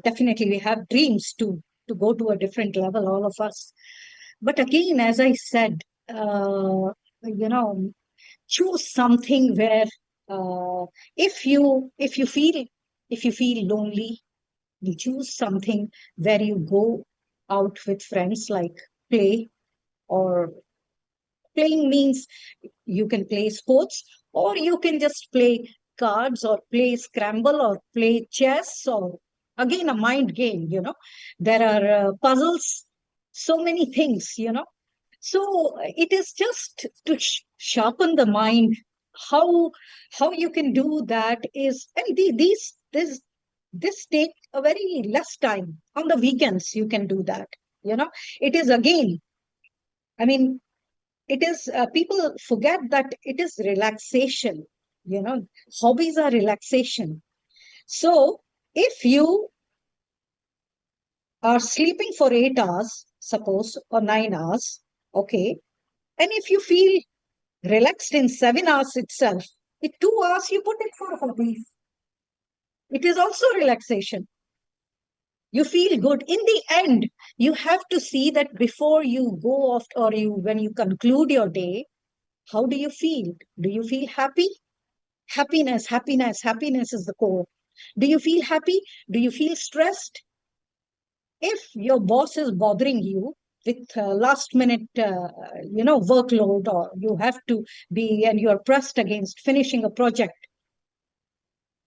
definitely we have dreams to go to a different level, all of us. But again, as I said, you know, choose something where uh, if you feel lonely, you choose something where you go out with friends, like play, or playing means you can play sports, or you can just play cards, or play scramble, or play chess, or again a mind game. There are puzzles, so many things. So it is just to sharpen the mind. How you can do that is, and this take a very less time. On the weekends you can do that. It is, again, I mean, it is, people forget that it is relaxation. Hobbies are relaxation. So if you are sleeping for 8 hours, suppose, or 9 hours, okay, and if you feel relaxed in 7 hours itself, in 2 hours you put it for hobbies. It is also relaxation. You feel good in the end. You have to see that before you go off, or you when you conclude your day, how do you feel? Do you feel happy? Happiness, happiness, happiness is the core. Do you feel happy? Do you feel stressed? If your boss is bothering you with last minute workload, or you have to be, and you're pressed against finishing a project,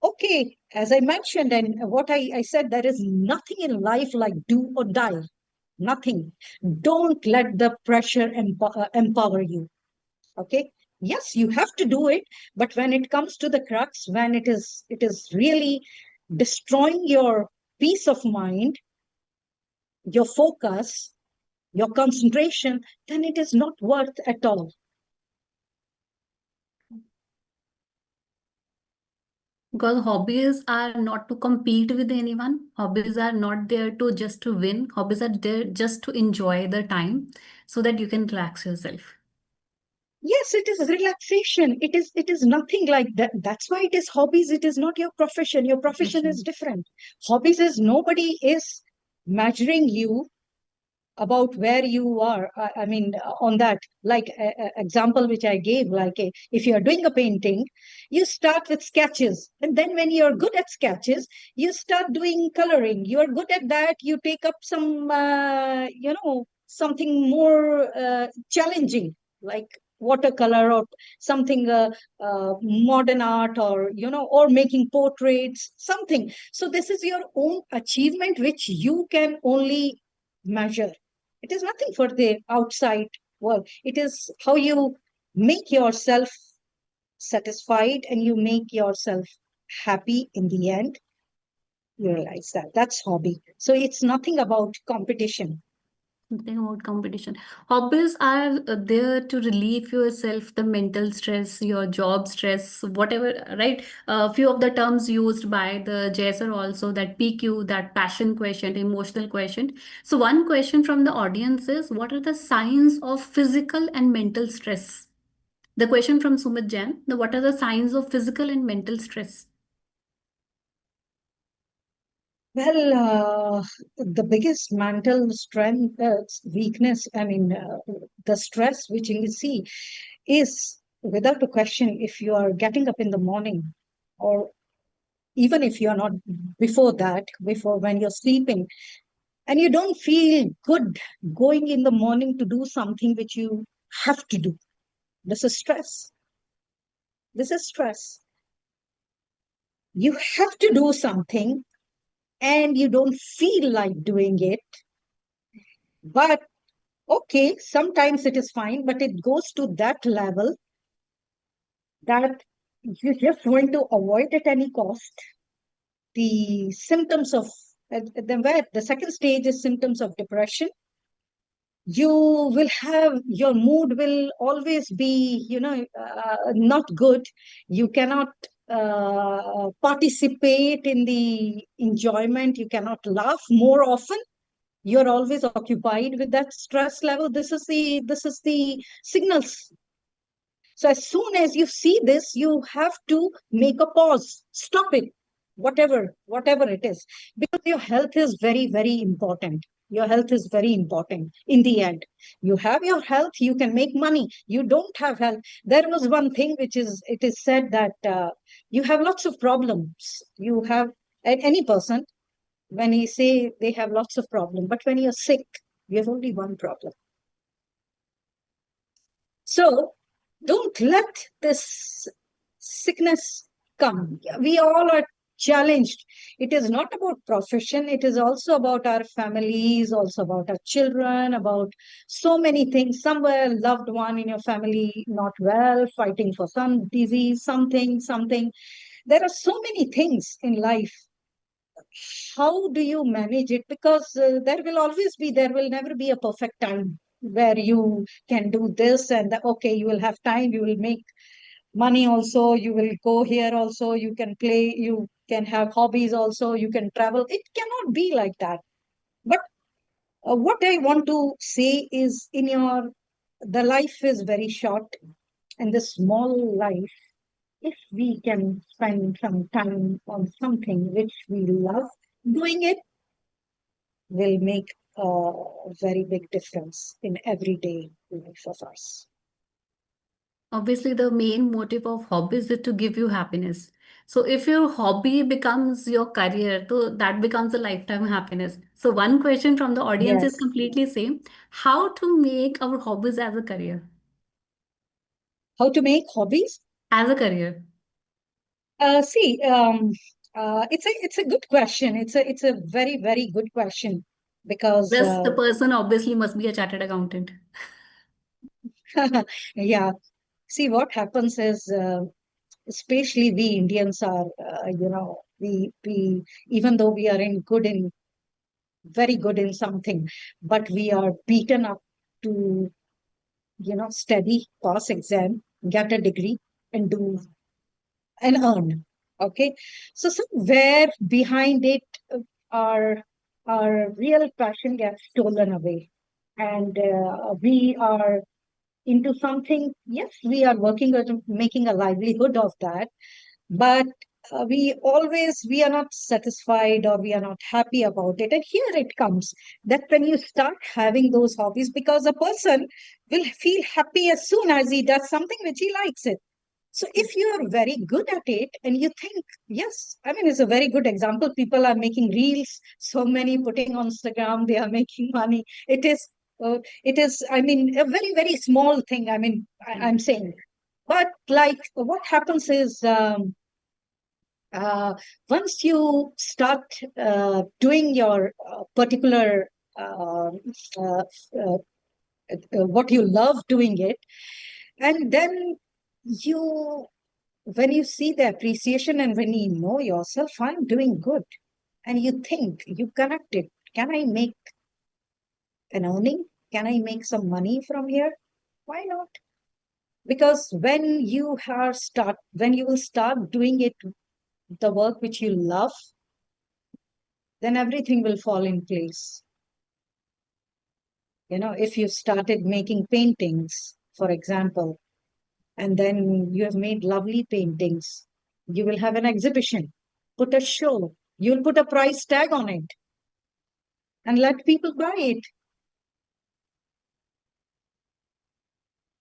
okay, as I mentioned, and what I said, there is nothing in life like do or die. Nothing. Don't let the pressure empower you. Okay. Yes, you have to do it, but when it comes to the crux, when it is really destroying your peace of mind, your focus, your concentration, then it is not worth at all. Because hobbies are not to compete with anyone. Hobbies are not there to just to win. Hobbies are there just to enjoy the time so that you can relax yourself. Yes, it is relaxation. It is nothing like that. That's why it is hobbies. It is not your profession. Your profession is Profession. different. Hobbies is, nobody is measuring you about where you are. I mean, on that, like example which I gave, like if you are doing a painting, you start with sketches, and then when you are good at sketches, you start doing coloring. You are good at that, you take up some something more challenging, like watercolor, or something modern art, or or making portraits, something. So this is your own achievement, which you can only measure. It is nothing for the outside world. It is how you make yourself satisfied, and you make yourself happy in the end. You realize that. That's hobby. So it's nothing about competition. Something about competition. Hobbies are there to relieve yourself the mental stress, your job stress, whatever, right? A few of the terms used by the Jason also, that PQ, that passion question, emotional question. So one question from the audience is, what are the signs of physical and mental stress? The question from Sumit Jain, what are the signs of physical and mental stress? Well, the biggest mental strength, weakness, I mean, the stress which you see is, without a question, if you are getting up in the morning, or even if you're not, before that, before when you're sleeping, and you don't feel good going in the morning to do something which you have to do. This is stress. This is stress. You have to do something, and you don't feel like doing it. But okay, sometimes it is fine, but it goes to that level that you just want to avoid at any cost. The symptoms of the second stage is symptoms of depression. You will have, your mood will always be, not good. You cannot participate in the enjoyment. You cannot laugh more often. You're always occupied with that stress level. This is the signals. So as soon as you see this, you have to make a pause, stop it, whatever it is, because your health is very, very important. Your health is very important in the end. You have your health, you can make money. You don't have health. There was one thing which is, it is said that you have lots of problems. You have, any person, when he say they have lots of problems, but when you're sick, you have only one problem. So don't let this sickness come. We all are challenged. It is not about profession, it is also about our families, also about our children, about so many things. Somewhere, loved one in your family not well, fighting for some disease, something. There are so many things in life. How do you manage it? Because there will never be a perfect time where you can do this and okay, you will have time, you will make money also, you will go here also, you can play, you can have hobbies also, you can travel. It cannot be like that. But what I want to say is, the life is very short, and the small life, if we can spend some time on something which we love doing it, will make a very big difference in everyday life of us. Obviously, the main motive of hobbies is to give you happiness. So if your hobby becomes your career, so that becomes a lifetime happiness. So one question from the audience is Yes. completely same. How to make our hobbies as a career? How to make hobbies? As a career. See, it's a good question. It's a very, very good question, because Plus, the person obviously must be a chartered accountant. yeah. See, what happens is, especially we Indians are, we even though we are very good in something, but we are beaten up to, study, pass exam, get a degree, and do and earn. Okay, so somewhere behind it, our our real passion gets stolen away, and we are into something. Yes, we are working at making a livelihood of that, but we are not satisfied, or we are not happy about it. And here it comes, that when you start having those hobbies, because a person will feel happy as soon as he does something which he likes it. So if you are very good at it and you think, yes, I mean, it's a very good example. People are making reels, so many putting on Instagram, they are making money. It is, I mean, a very, very small thing. I mean, I'm saying, but like what happens is, uh, once you start doing your particular uh, uh, what you love doing it, and then you when you see the appreciation, and when you know yourself, I'm doing good, and you think, you connect it, can I make an earning? Can I make some money from here? Why not? Because when you will start doing it, the work which you love, then everything will fall in place. If you started making paintings, for example, and then you have made lovely paintings, you will have an exhibition, put a show, you'll put a price tag on it, and let people buy it.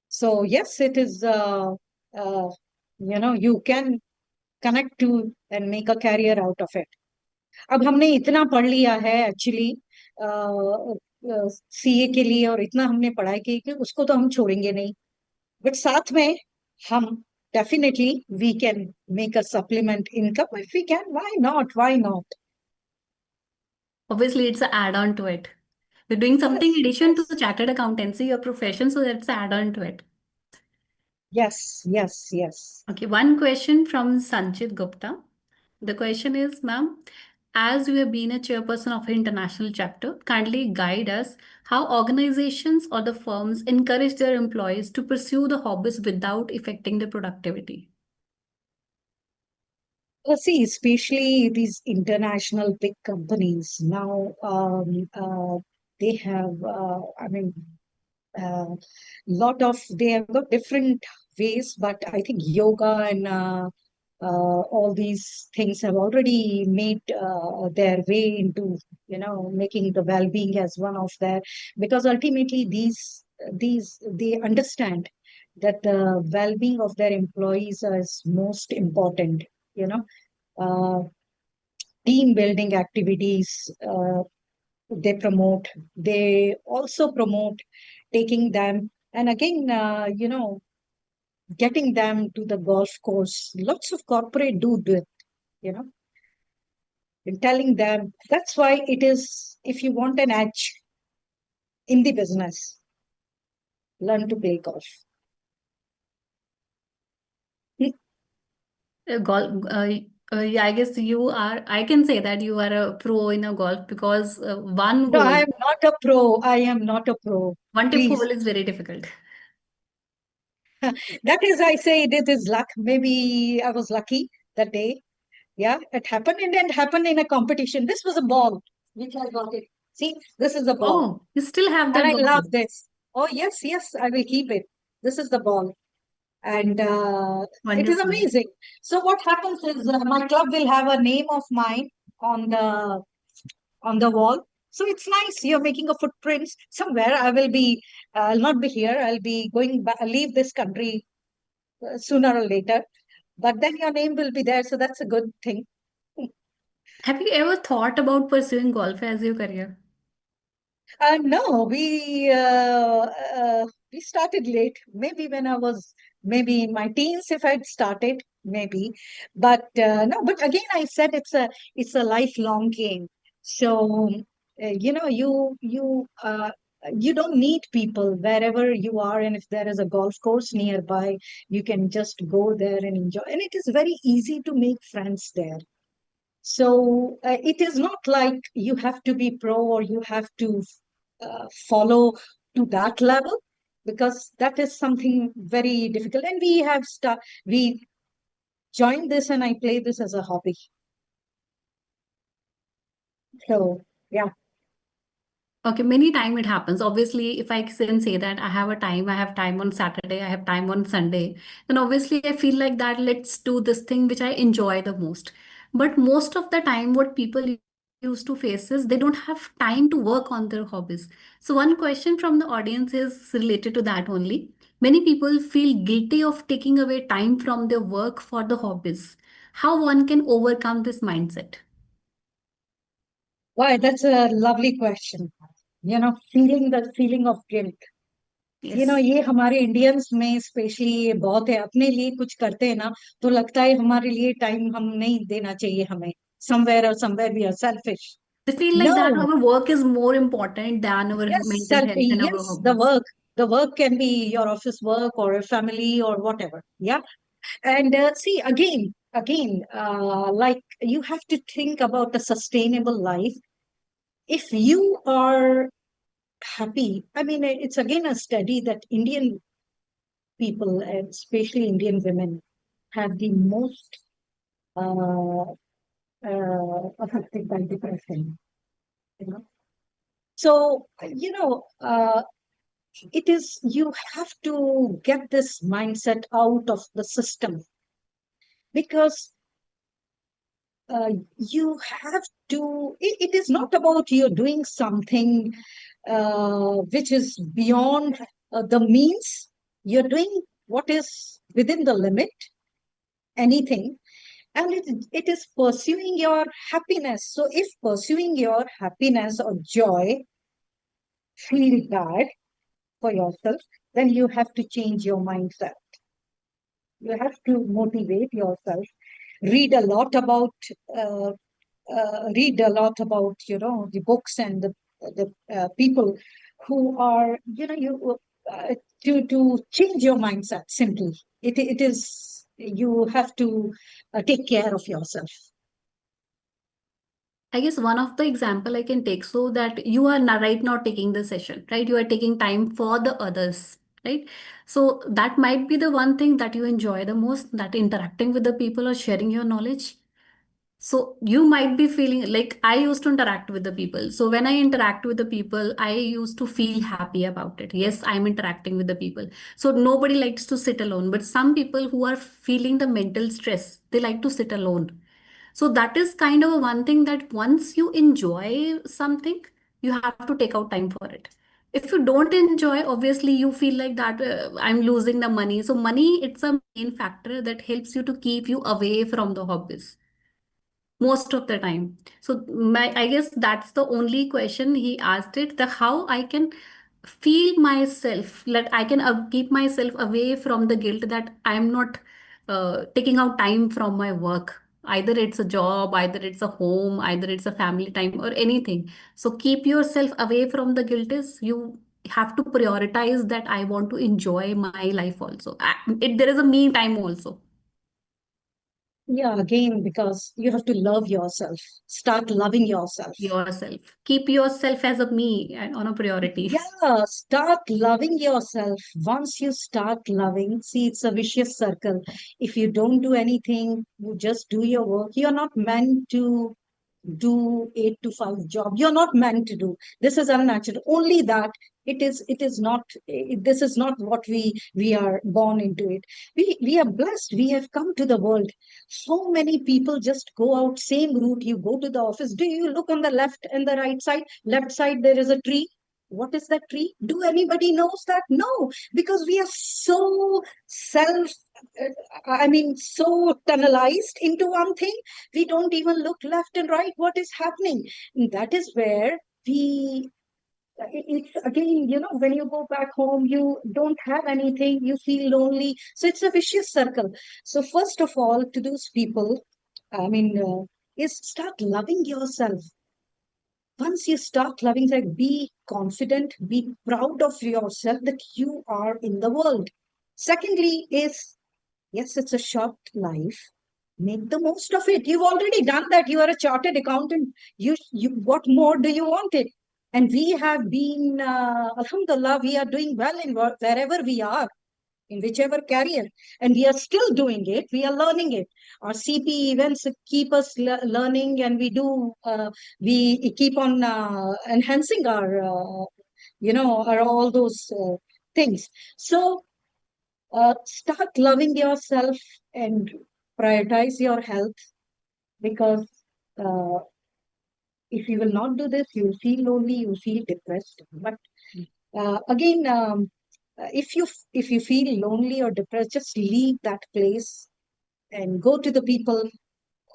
So yes, it is, uh, you can connect to and make a career out of it. अब हमने इतना पढ़ लिया है actually CA के लिए, और इतना हमने पढ़ाई की कि उसको तो हम छोड़ेंगे नहीं, बट साथ में हम definitely we can make a supplement income. If we can, why not? Obviously, it's an add-on to it. You're doing something Yes, in addition to yes, the chartered accountancy, your profession, so that's an add-on to it. yes. Okay, one question from Sanchit Gupta. The question is, ma'am, as you have been a chairperson of an international chapter, kindly guide us how organizations or the firms encourage their employees to pursue the hobbies without affecting their productivity. See, especially these international big companies now, they have, I mean, uh, lot of they have got different ways, but I think yoga and all these things have already made their way into, making the well-being as one of their, because ultimately these they understand that the well-being of their employees is most important. you know uh, Team building activities, they promote. They also promote taking them, and again, getting them to the golf course. Lots of corporate do it, you know, and telling them that's why it is. If you want an edge in the business, learn to play golf. Golf. Yeah, I guess you are. I can say that you are a pro in a golf because one No, I hole, am not a pro. I am not a pro. one tip hole Please. is very difficult. That is, I say it is luck. Maybe I was lucky that day. Yeah, it happened, and then happened in a competition. This was a ball, which I got it. See, this is the ball. Oh, you still have And that I golf love ball. this. Oh, yes, yes, I will keep it. This is the ball. And it is Wonderful. amazing. So what happens is my club will have a name of mine on the wall. So it's nice. You're making a footprints somewhere. I'll not be here. I'll be going back, leave this country sooner or later. But then your name will be there. So that's a good thing. Have you ever thought about pursuing golf as your career? No, we started late. Maybe when I was maybe in my teens, if I'd started, maybe. But no. But again, I said it's a lifelong game. So you don't need people wherever you are, and if there is a golf course nearby, you can just go there and enjoy. And it is very easy to make friends there. So it is not like you have to be pro or you have to follow to that level, because that is something very difficult. And we joined this, and I play this as a hobby. So yeah. Okay, many time it happens. Obviously, if I can say that I have time on Saturday, I have time on Sunday, then obviously I feel like that let's do this thing which I enjoy the most. But most of the time, what people used to face is they don't have time to work on their hobbies. So one question from the audience is related to that only. Many people feel guilty of taking away time from their work for the hobbies. How one can overcome this mindset? Why, that's a lovely question. Feeling the feeling of guilt. Yes. ये हमारे Indians में specially बहुत है. अपने लिए कुछ करते हैं ना, तो लगता है हमारे लिए टाइम हम नहीं देना चाहिए हमें. Somewhere we are selfish. They feel like that No. our work is more important than our mental health and our Yes, the hobbies. work. The work can be your office work or a family or whatever. Yeah. And see, again, like you have to think about a sustainable life. If you are happy, I mean, it's again a study that Indian people, and especially Indian women, have the most uh, affected by depression. You know, so it is, you have to get this mindset out of the system, because you have to, it is not about you doing something which is beyond the means. You're doing what is within the limit, anything, and it is pursuing your happiness. So if pursuing your happiness or joy feel bad for yourself, then you have to change your mindset. You have to motivate yourself. Read a lot about uh, read a lot about the books and the people who are to change your mindset. Simply, it is, you have to take care of yourself. I guess one of the example I can take so that you are right now taking the session, right? You are taking time for the others, right? So that might be the one thing that you enjoy the most, that interacting with the people or sharing your knowledge. So you might be feeling like I used to interact with the people. So when I interact with the people, I used to feel happy about it. Yes, I'm interacting with the people. So nobody likes to sit alone, but some people who are feeling the mental stress, they like to sit alone. So that is kind of a one thing that once you enjoy something, you have to take out time for it. If you don't enjoy, obviously you feel like that I'm losing the money. So money, it's a main factor that helps you to keep you away from the hobbies most of the time. So my, I guess that's the only question he asked it, the how I can feel myself, that I can keep myself away from the guilt that I'm not taking out time from my work. Either it's a job, either it's a home, either it's a family time or anything. So keep yourself away from the guilt is you have to prioritize that I want to enjoy my life also. There is a me time also. Yeah, again, because you have to love yourself, start loving yourself. Yourself. Keep yourself as a me and on a priority. Yeah, start loving yourself. Once you start loving, see, it's a vicious circle. If you don't do anything, you just do your work. You're not meant to do 8 to 5 job. You're not meant to do. This is unnatural. Only that it is not, this is not what we are born into it. We are blessed. We have come to the world. So many people just go out same route. You go to the office. Do you look on the left and the right side? Left side there is a tree. What is that tree? Do anybody knows that? No, because we are so self, I mean, so tunnelized into one thing. We don't even look left and right. What is happening? And that is where we, it's again, when you go back home, you don't have anything, you feel lonely. So it's a vicious circle. So, first of all, to those people, I mean, is start loving yourself. Once you start loving, like, be confident, be proud of yourself that you are in the world. Secondly, is yes, it's a short life. Make the most of it. You've already done that. You are a chartered accountant. What more do you want it? And we have been, alhamdulillah, we are doing well in wherever we are, in whichever career, and we are still doing it. We are learning it. Our CP events keep us learning, and we keep on enhancing our, our all those things. So start loving yourself and prioritize your health, because uh, if you will not do this, you'll feel lonely, you'll feel depressed. But again, if you feel lonely or depressed, just leave that place and go to the people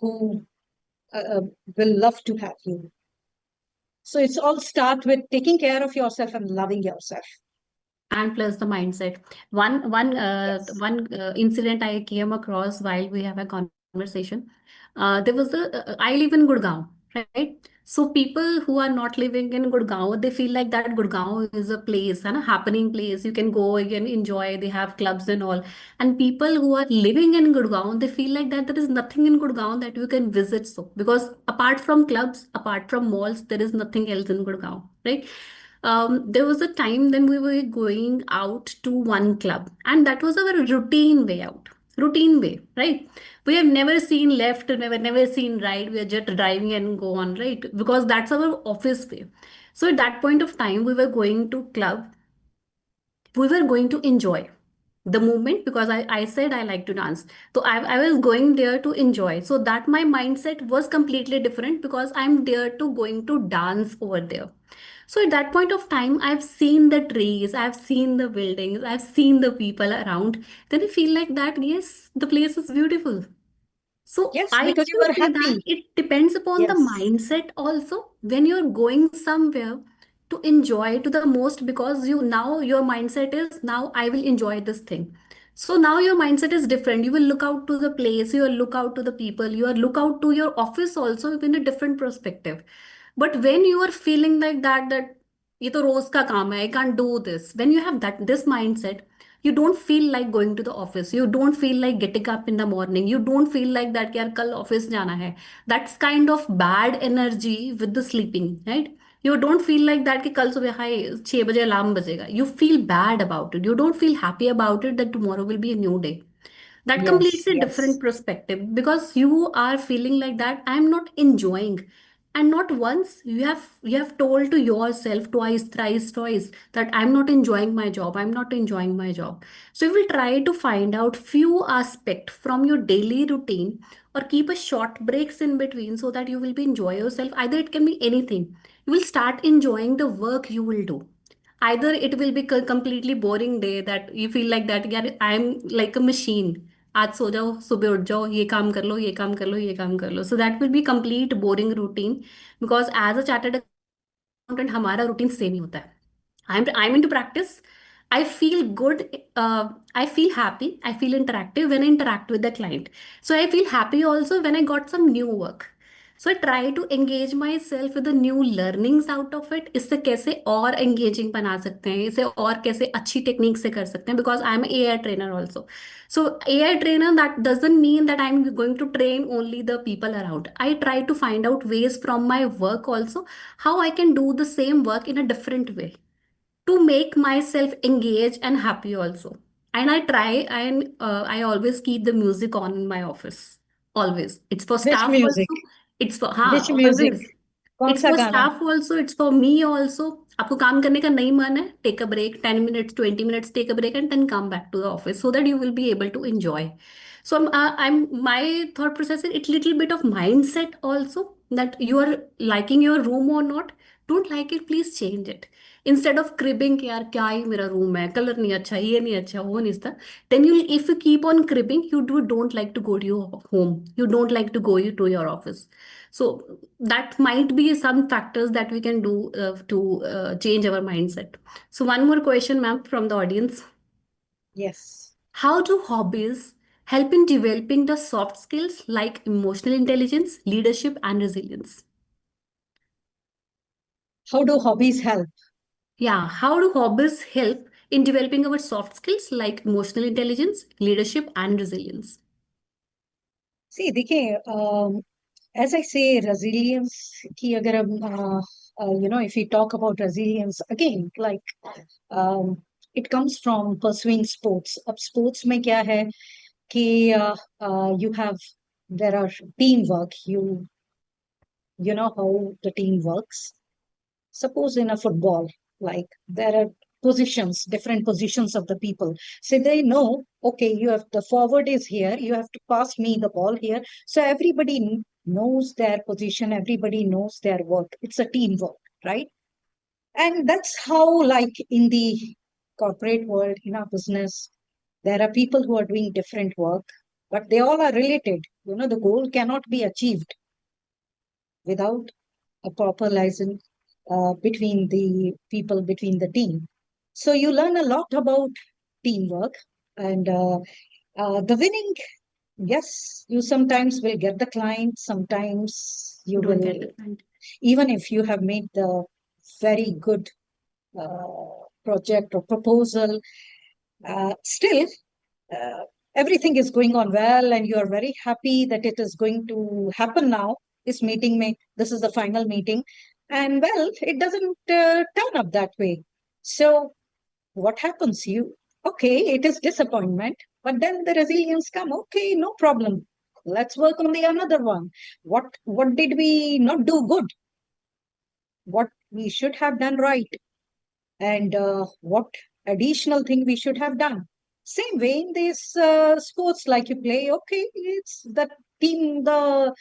who uh, will love to have you. So it's all start with taking care of yourself and loving yourself. And plus the mindset. Yes. One incident I came across while we have a conversation. There was I live in Gurgaon, right? So people who are not living in Gurgaon, they feel like that Gurgaon is a place and a happening place. You can go, you can enjoy. They have clubs and all. And people who are living in Gurgaon, they feel like that there is nothing in Gurgaon that you can visit. So because apart from clubs, apart from malls, there is nothing else in Gurgaon, right? There was a time then we were going out to one club, and that was our routine way out. Routine way, right? We have never seen left, never seen right. We are just driving and go on, right? Because that's our office way. So at that point of time, we were going to club, we were going to enjoy the moment because I said I like to dance. So I was going there to enjoy. So that my mindset was completely different because I'm there to going to dance over there. So at that point of time, I've seen the trees, I've seen the buildings, I've seen the people around. Then I feel like that, yes, the place is beautiful. So Yes, I because you also are say that happy. it depends upon the Yes. mindset also. When you're going somewhere to enjoy to the most, because you now your mindset is now I will enjoy this thing. So now your mindset is different. You will look out to the place, you will look out to the people, you will look out to your office also in a different perspective. But when you are feeling like that ये तो रोज का काम है, I can't do this. When you have that this mindset, you don't feel like going to the office, you don't feel like getting up in the morning, you don't feel like that यार कल office जाना है. That's kind of bad energy with the sleeping, right? You don't feel like that कि कल सुबह हाय 6 बजे alarm बजेगा. You feel bad about it, you don't feel happy about it that tomorrow will be a new day. That Yes, completes a yes. different perspective, because you are feeling like that I'm not enjoying. And not once you have told to yourself twice, thrice, twice, that I'm not enjoying my job, I'm not enjoying my job. So you will try to find out few aspect from your daily routine, or keep a short breaks in between, so that you will be enjoy yourself. Either it can be anything. You will start enjoying the work you will do. Either it will be completely boring day, that you feel like that यार I'm like a machine. आज सो जाओ, सुबह उठ जाओ, ये काम कर लो, ये काम कर लो, ये काम कर लो. So that will be complete boring routine, because as a chartered accountant हमारा routine same ही होता है. I'm into practice. I feel good. I feel happy. I feel interactive when I interact with the client. So I feel happy also when I got some new work. So I try to engage myself with the new learnings out of it. इससे कैसे और engaging बना सकते हैं, इसे और कैसे अच्छी टेक्निक से कर सकते हैं, because I'm an AI trainer also. So AI trainer, that doesn't mean that I'm going to train only the people around. I try to find out ways from my work also, how I can do the same work in a different way, to make myself engaged and happy also. And I try, and I always keep the music on in my office. Always. It's for Which staff music? also. It's for, Which हाँ, music? always. कौन It's सा for गाना? staff also. It's for me also. आपको काम करने का नहीं मन है, take a break, 10 minutes, 20 minutes, take a break, and then come back to the office, so that you will be able to enjoy. So my thought process is it's little bit of mindset also, that you are liking your room or not. Don't like it, please change it. Instead of cribbing कि यार क्या ही मेरा room है, colour नहीं अच्छा, ये नहीं अच्छा, वो नहीं था, then you, if you keep on cribbing, you don't like to go to your home, you don't like to go to your office. So that might be some factors that we can do to change our mindset. So one more question, ma'am, from the audience. Yes. How do hobbies help in developing the soft skills like emotional intelligence, leadership, and resilience? How do hobbies help? Yeah, how do hobbies help in developing our soft skills like emotional intelligence, leadership, and resilience? See, देखिए, as I say, resilience की अगर हम, if we talk about resilience again, like it comes from pursuing sports. अब sports में क्या है कि you have, there are teamwork. You know how the team works. Suppose in a football, like there are positions, different positions of the people. So they know, okay, you have, the forward is here, you have to pass me the ball here. So everybody knows their position, everybody knows their work. It's a teamwork, right? And that's how, like in the corporate world, in our business, there are people who are doing different work, but they all are related. You know, the goal cannot be achieved without a proper license between the people, between the team. So you learn a lot about teamwork, and the winning, yes, you sometimes will get the client, sometimes you Don't will, get the point. even if you have made the very good project or proposal, still uh, everything is going on well and you are very happy that it is going to happen now. This meeting may, this is the final meeting, and well, it doesn't turn up that way. So what happens? You, okay, it is disappointment, but then the resilience come. Okay, no problem, let's work on the another one. What did we not do good? What we should have done right? And what additional thing we should have done? Same way in these sports, like you play, okay, it's the team, the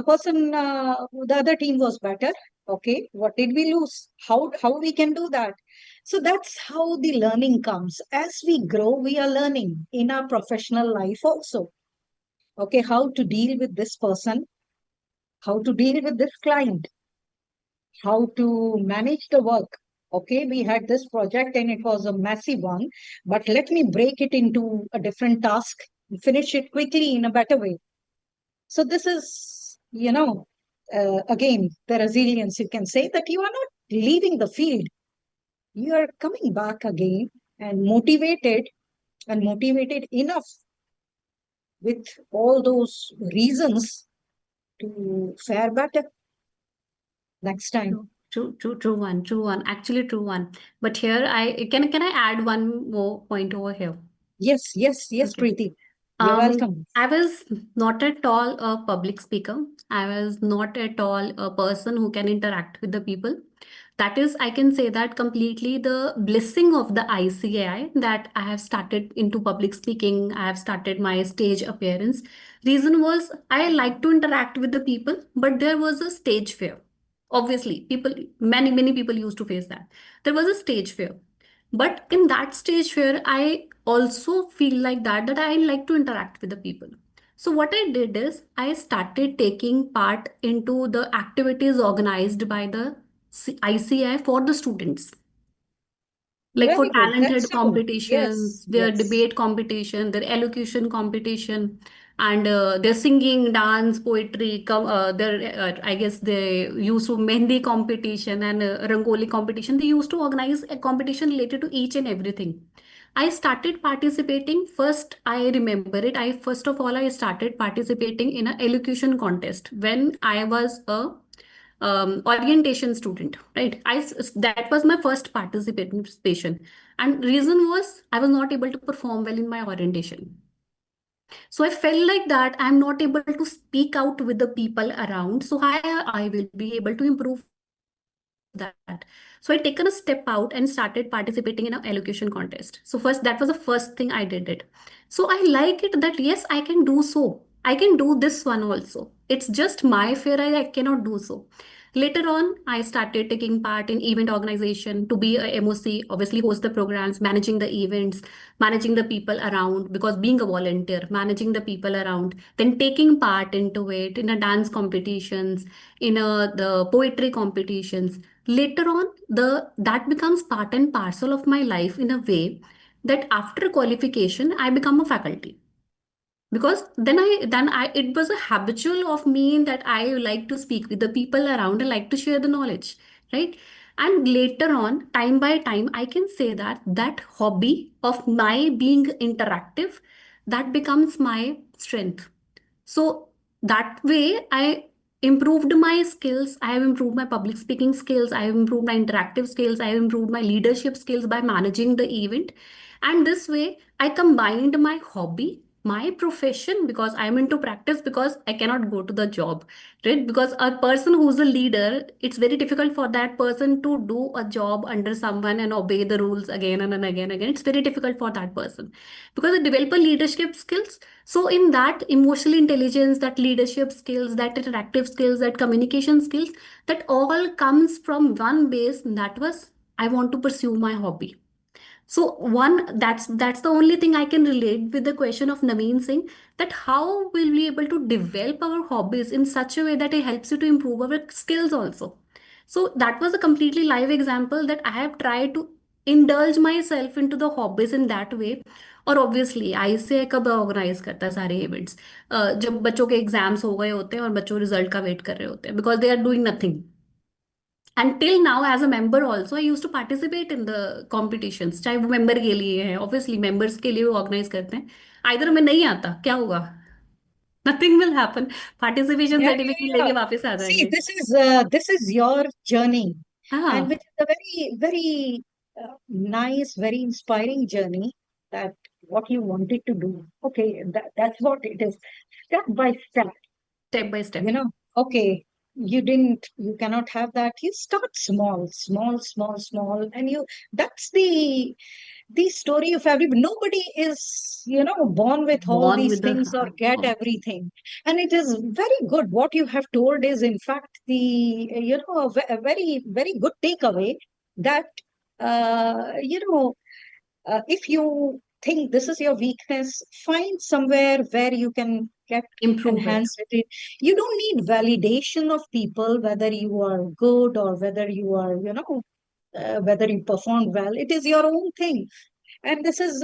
person, the other team was better. Okay, what did we lose? How we can do that? So that's how the learning comes. As we grow, we are learning in our professional life also. Okay, how to deal with this person, how to deal with this client, how to manage the work. Okay, we had this project and it was a massive one, but let me break it into a different task, finish it quickly in a better way. So this is, again, the resilience. You can say that you are not leaving the field. You are coming back again and motivated enough with all those reasons to fare better next time. True one, true one. Actually, true one. But here, I can I add one more point over here? Yes, yes, yes, Okay. Preeti. You're welcome. I was not at all a public speaker. I was not at all a person who can interact with the people. That is, I can say that completely the blessing of the ICAI that I have started into public speaking. I have started my stage appearance. Reason was I like to interact with the people, but there was a stage fear. Obviously, many people used to face that. There was a stage fear. But in that stage where I also feel like that I like to interact with the people. So what I did is I started taking part into the activities organized by the ICI for the students, like for Very good. That's talented so. Yes, competitions, their yes. debate competition, their elocution competition, and their singing, dance, poetry. Their I guess they used to mehndi competition and rangoli competition. They used to organize a competition related to each and everything. I started participating. First, I remember it. I first of all I started participating in an elocution contest when I was a orientation student, right? That was my first participation, and reason was I was not able to perform well in my orientation. So I felt like that I'm not able to speak out with the people around. So I will be able to improve that. So I taken a step out and started participating in an elocution contest. So first, that was the first thing I did it. So I like it that yes, I can do so. I can do this one also. It's just my fear I cannot do so. Later on, I started taking part in event organization to be a MOC, obviously host the programs, managing the events, managing the people around, because being a volunteer, managing the people around, then taking part into it in a dance competitions, in the poetry competitions. Later on, the that becomes part and parcel of my life in a way that after qualification, I become a faculty, because then I it was a habitual of me that I like to speak with the people around and like to share the knowledge, right? And later on, time by time, I can say that that hobby of my being interactive, that becomes my strength. So that way, I improved my skills. I have improved my public speaking skills. I have improved my interactive skills. I have improved my leadership skills by managing the event. And this way, I combined my hobby, my profession, because I'm into practice, because I cannot go to the job, right? Because a person who's a leader, it's very difficult for that person to do a job under someone and obey the rules again and again. It's very difficult for that person because they develop a leadership skills. So in that emotional intelligence, that leadership skills, that interactive skills, that communication skills, that all comes from one base. That was I want to pursue my hobby. So one that's the only thing I can relate with the question of Naveen Singh, that how will we able to develop our hobbies in such a way that it helps you to improve our skills also. So that was a completely live example that I have tried to indulge myself into the hobbies in that way. और obviously ICI कब organise करता है सारे events, जब बच्चों के exams हो गए होते हैं और बच्चों रिजल्ट का वेट कर रहे होते हैं, because they are doing nothing. Until now, as a member also, I used to participate in the competitions, चाहे वो member के लिए है, obviously members के लिए वो organize करते हैं. Either मैं नहीं आता, क्या होगा? Nothing will happen. Participation Yeah, certificate yeah, लेके yeah. वापस आ See, जाएंगे. this is your journey, and हाँ, which is a very nice, very inspiring journey. That what you wanted to do. Okay, that's what it is. Step by step. step by You step. know. Okay, you cannot have that. You start small, small, small, small, and you. That's the story of everybody. Nobody is, born with all Born these with the things or get obviously. everything. And it is very good. What you have told is, in fact, a very, very good takeaway that, uh, you know, if you think this is your weakness, find somewhere where you can get Improve it. enhanced with it. You don't need validation of people, whether you are good or whether you are, whether you performed well. It is your own thing, and this is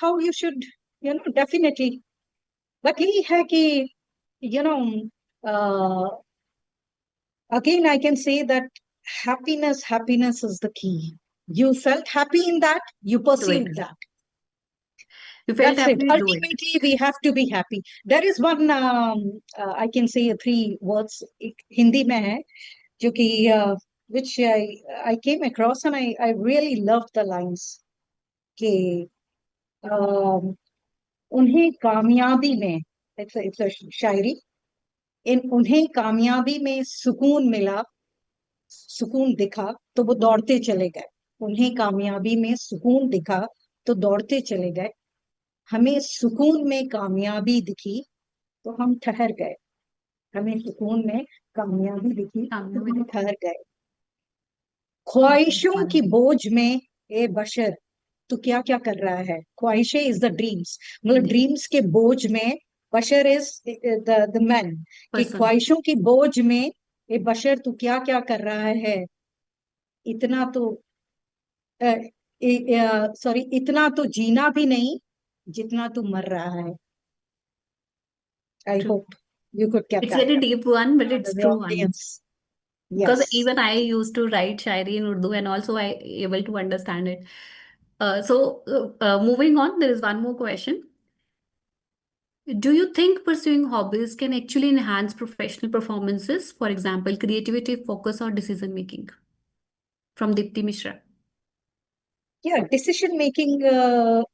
how you should, definitely. But ये है कि, you know, again, I can say that happiness is the key. You felt happy in that, you Do it. pursued that. You felt That's it. happy, do it. Ultimately, we have to be happy. There is one, I can say three words, Hindi में है, जो कि, which I came across and I really loved the lines. कि, um, उन्हें कामयाबी में, it's a शायरी, उन्हें कामयाबी में सुकून मिला, सुकून दिखा तो वो दौड़ते चले गए। उन्हें कामयाबी में सुकून दिखा तो दौड़ते चले गए। हमें सुकून में कामयाबी दिखी तो हम ठहर गए। हमें सुकून में कामयाबी दिखी तो हम ठहर गए। ख्वाहिशों की बोझ में ए बशर तो क्या क्या कर रहा है। ख्वाहिशें इज द ड्रीम्स, मतलब ड्रीम्स के बोझ में बशर इज द मैन, कि person. ख्वाहिशों की बोझ में ए बशर तू क्या क्या कर रहा है। इतना तो सॉरी, इतना तो जीना भी नहीं जितना तू मर रहा है। आई True. Hope you could get It's that. very deep one, but it's The true one. audience. Because Yes. even I used to write shairi in Urdu, and also I able to understand it. Moving on, there is one more question. Do you think pursuing hobbies can actually enhance professional performances? For example, creativity, focus, or decision making? From Dipti Mishra. Yeah, decision making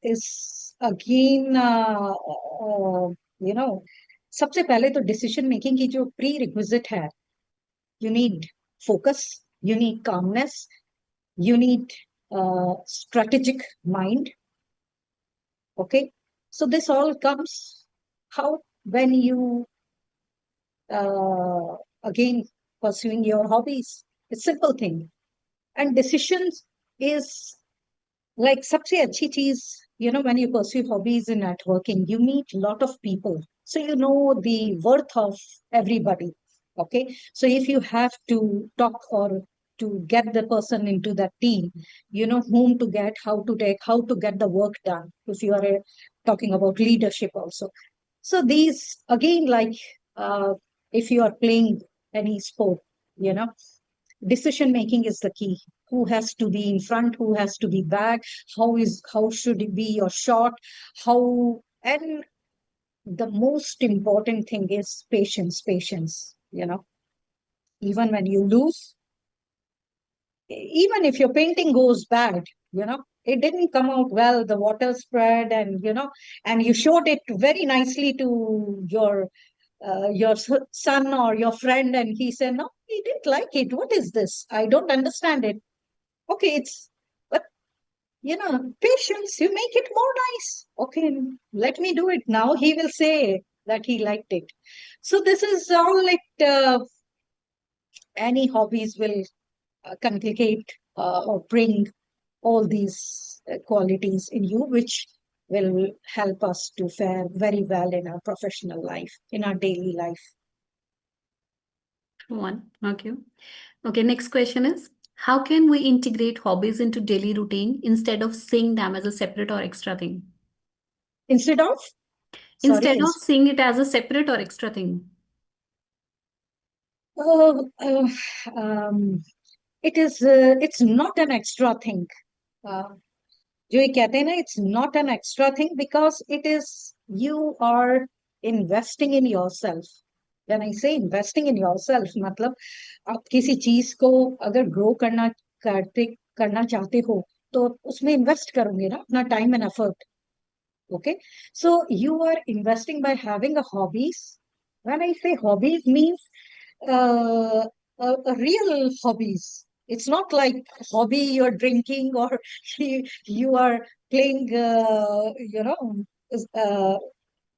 is again, you know, सबसे पहले तो decision making की जो pre requisite है, you need focus, you need calmness, you need strategic mind. Okay, so this all comes how when you again pursuing your hobbies. It's a simple thing, and decisions is like सबसे अच्छी चीज, when you pursue hobbies in networking, you meet a lot of people, so you know the worth of everybody. Okay, so if you have to talk or to get the person into that team, you know whom to get, how to take, how to get the work done. If you are talking about leadership also, so these again, like uh, if you are playing any sport, you know decision making is the key. Who has to be in front, who has to be back, how should it be your shot, how, and the most important thing is patience. Even when you lose, even if your painting goes bad, it didn't come out well, the water spread, and and you showed it very nicely to your son or your friend, and he said, no, he didn't like it. What is this? I don't understand it. Okay, but patience, you make it more nice. Okay, let me do it now. He will say that he liked it. So this is all like any hobbies will complicate or bring all these qualities in you, which will help us to fare very well in our professional life, in our daily life. One. Okay. Okay, next question is, how can we integrate hobbies into daily routine instead of seeing them as a separate or extra thing? Instead of, sorry, Instead of seeing it as a separate or extra thing. uh, uh, um, it's not an extra thing. Uh, जो ये कहते हैं ना, it's not an extra thing because it is, you are investing in yourself. When I say investing in yourself, मतलब आप किसी चीज को अगर ग्रो करना चाहते हो तो उसमें इन्वेस्ट करोगे ना अपना time and effort. Okay, so you are investing by having a hobbies. When I say hobbies, means a real hobbies. It's not like hobby you're drinking or you are playing, uh,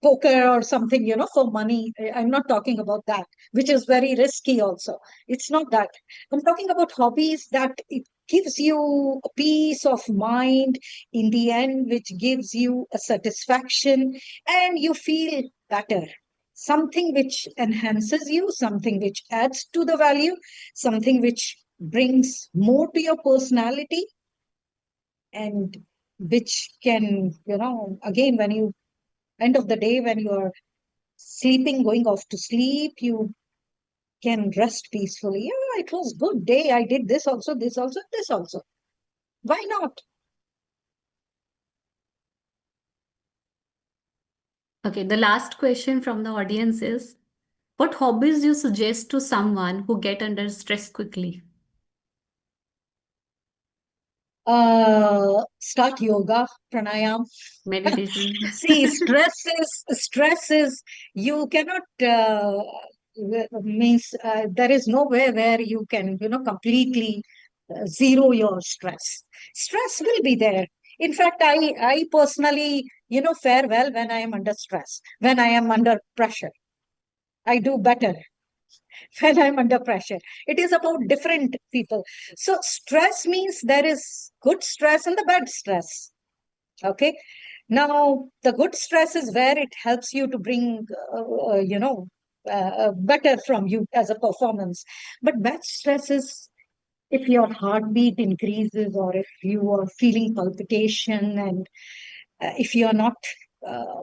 poker or something, for money. I'm not talking about that, which is very risky also. It's not that. I'm talking about hobbies that it gives you a peace of mind in the end, which gives you a satisfaction and you feel better. Something which enhances you, something which adds to the value, something which brings more to your personality, and which can, again, when you end of the day, when you are sleeping, going off to sleep, you can rest peacefully. Yeah, it was good day. I did this also, this also, this also. Why not? Okay, the last question from the audience is, what hobbies you suggest to someone who get under stress quickly? Start yoga, pranayam. Meditation. See, stress is you cannot means there is nowhere where you can completely zero your stress. Stress will be there. In fact, I personally fare well when I am under stress. When I am under pressure, I do better when I'm under pressure. It is about different people. So stress means there is good stress and the bad stress. Okay. Now, the good stress is where it helps you to bring, better from you as a performance. But bad stress is if your heartbeat increases or if you are feeling palpitation and if you are not uh,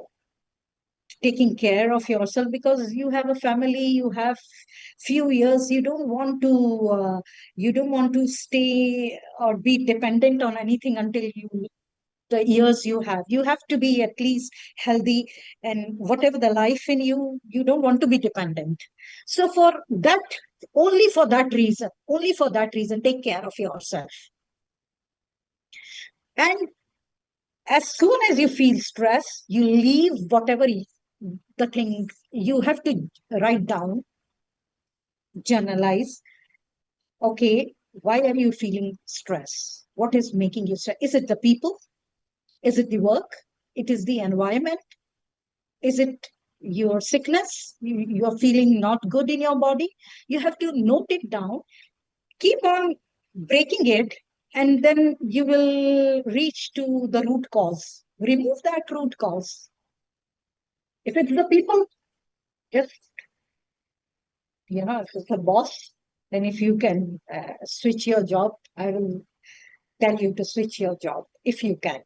taking care of yourself because you have a family, you have few years, you don't want to stay or be dependent on anything until the years you have to be at least healthy, and whatever the life in you don't want to be dependent. So for that, only for that reason take care of yourself. And as soon as you feel stress, you leave whatever the thing you have to write down, journalize. Okay, why are you feeling stress? What is making you stress? Is it the people? Is it the work? It is the environment? Is it your sickness? You are feeling not good in your body? You have to note it down, keep on breaking it, and then you will reach to the root cause. Remove that root cause. If it's the people, just, if it's the boss, then if you can switch your job, I will tell you to switch your job if you can,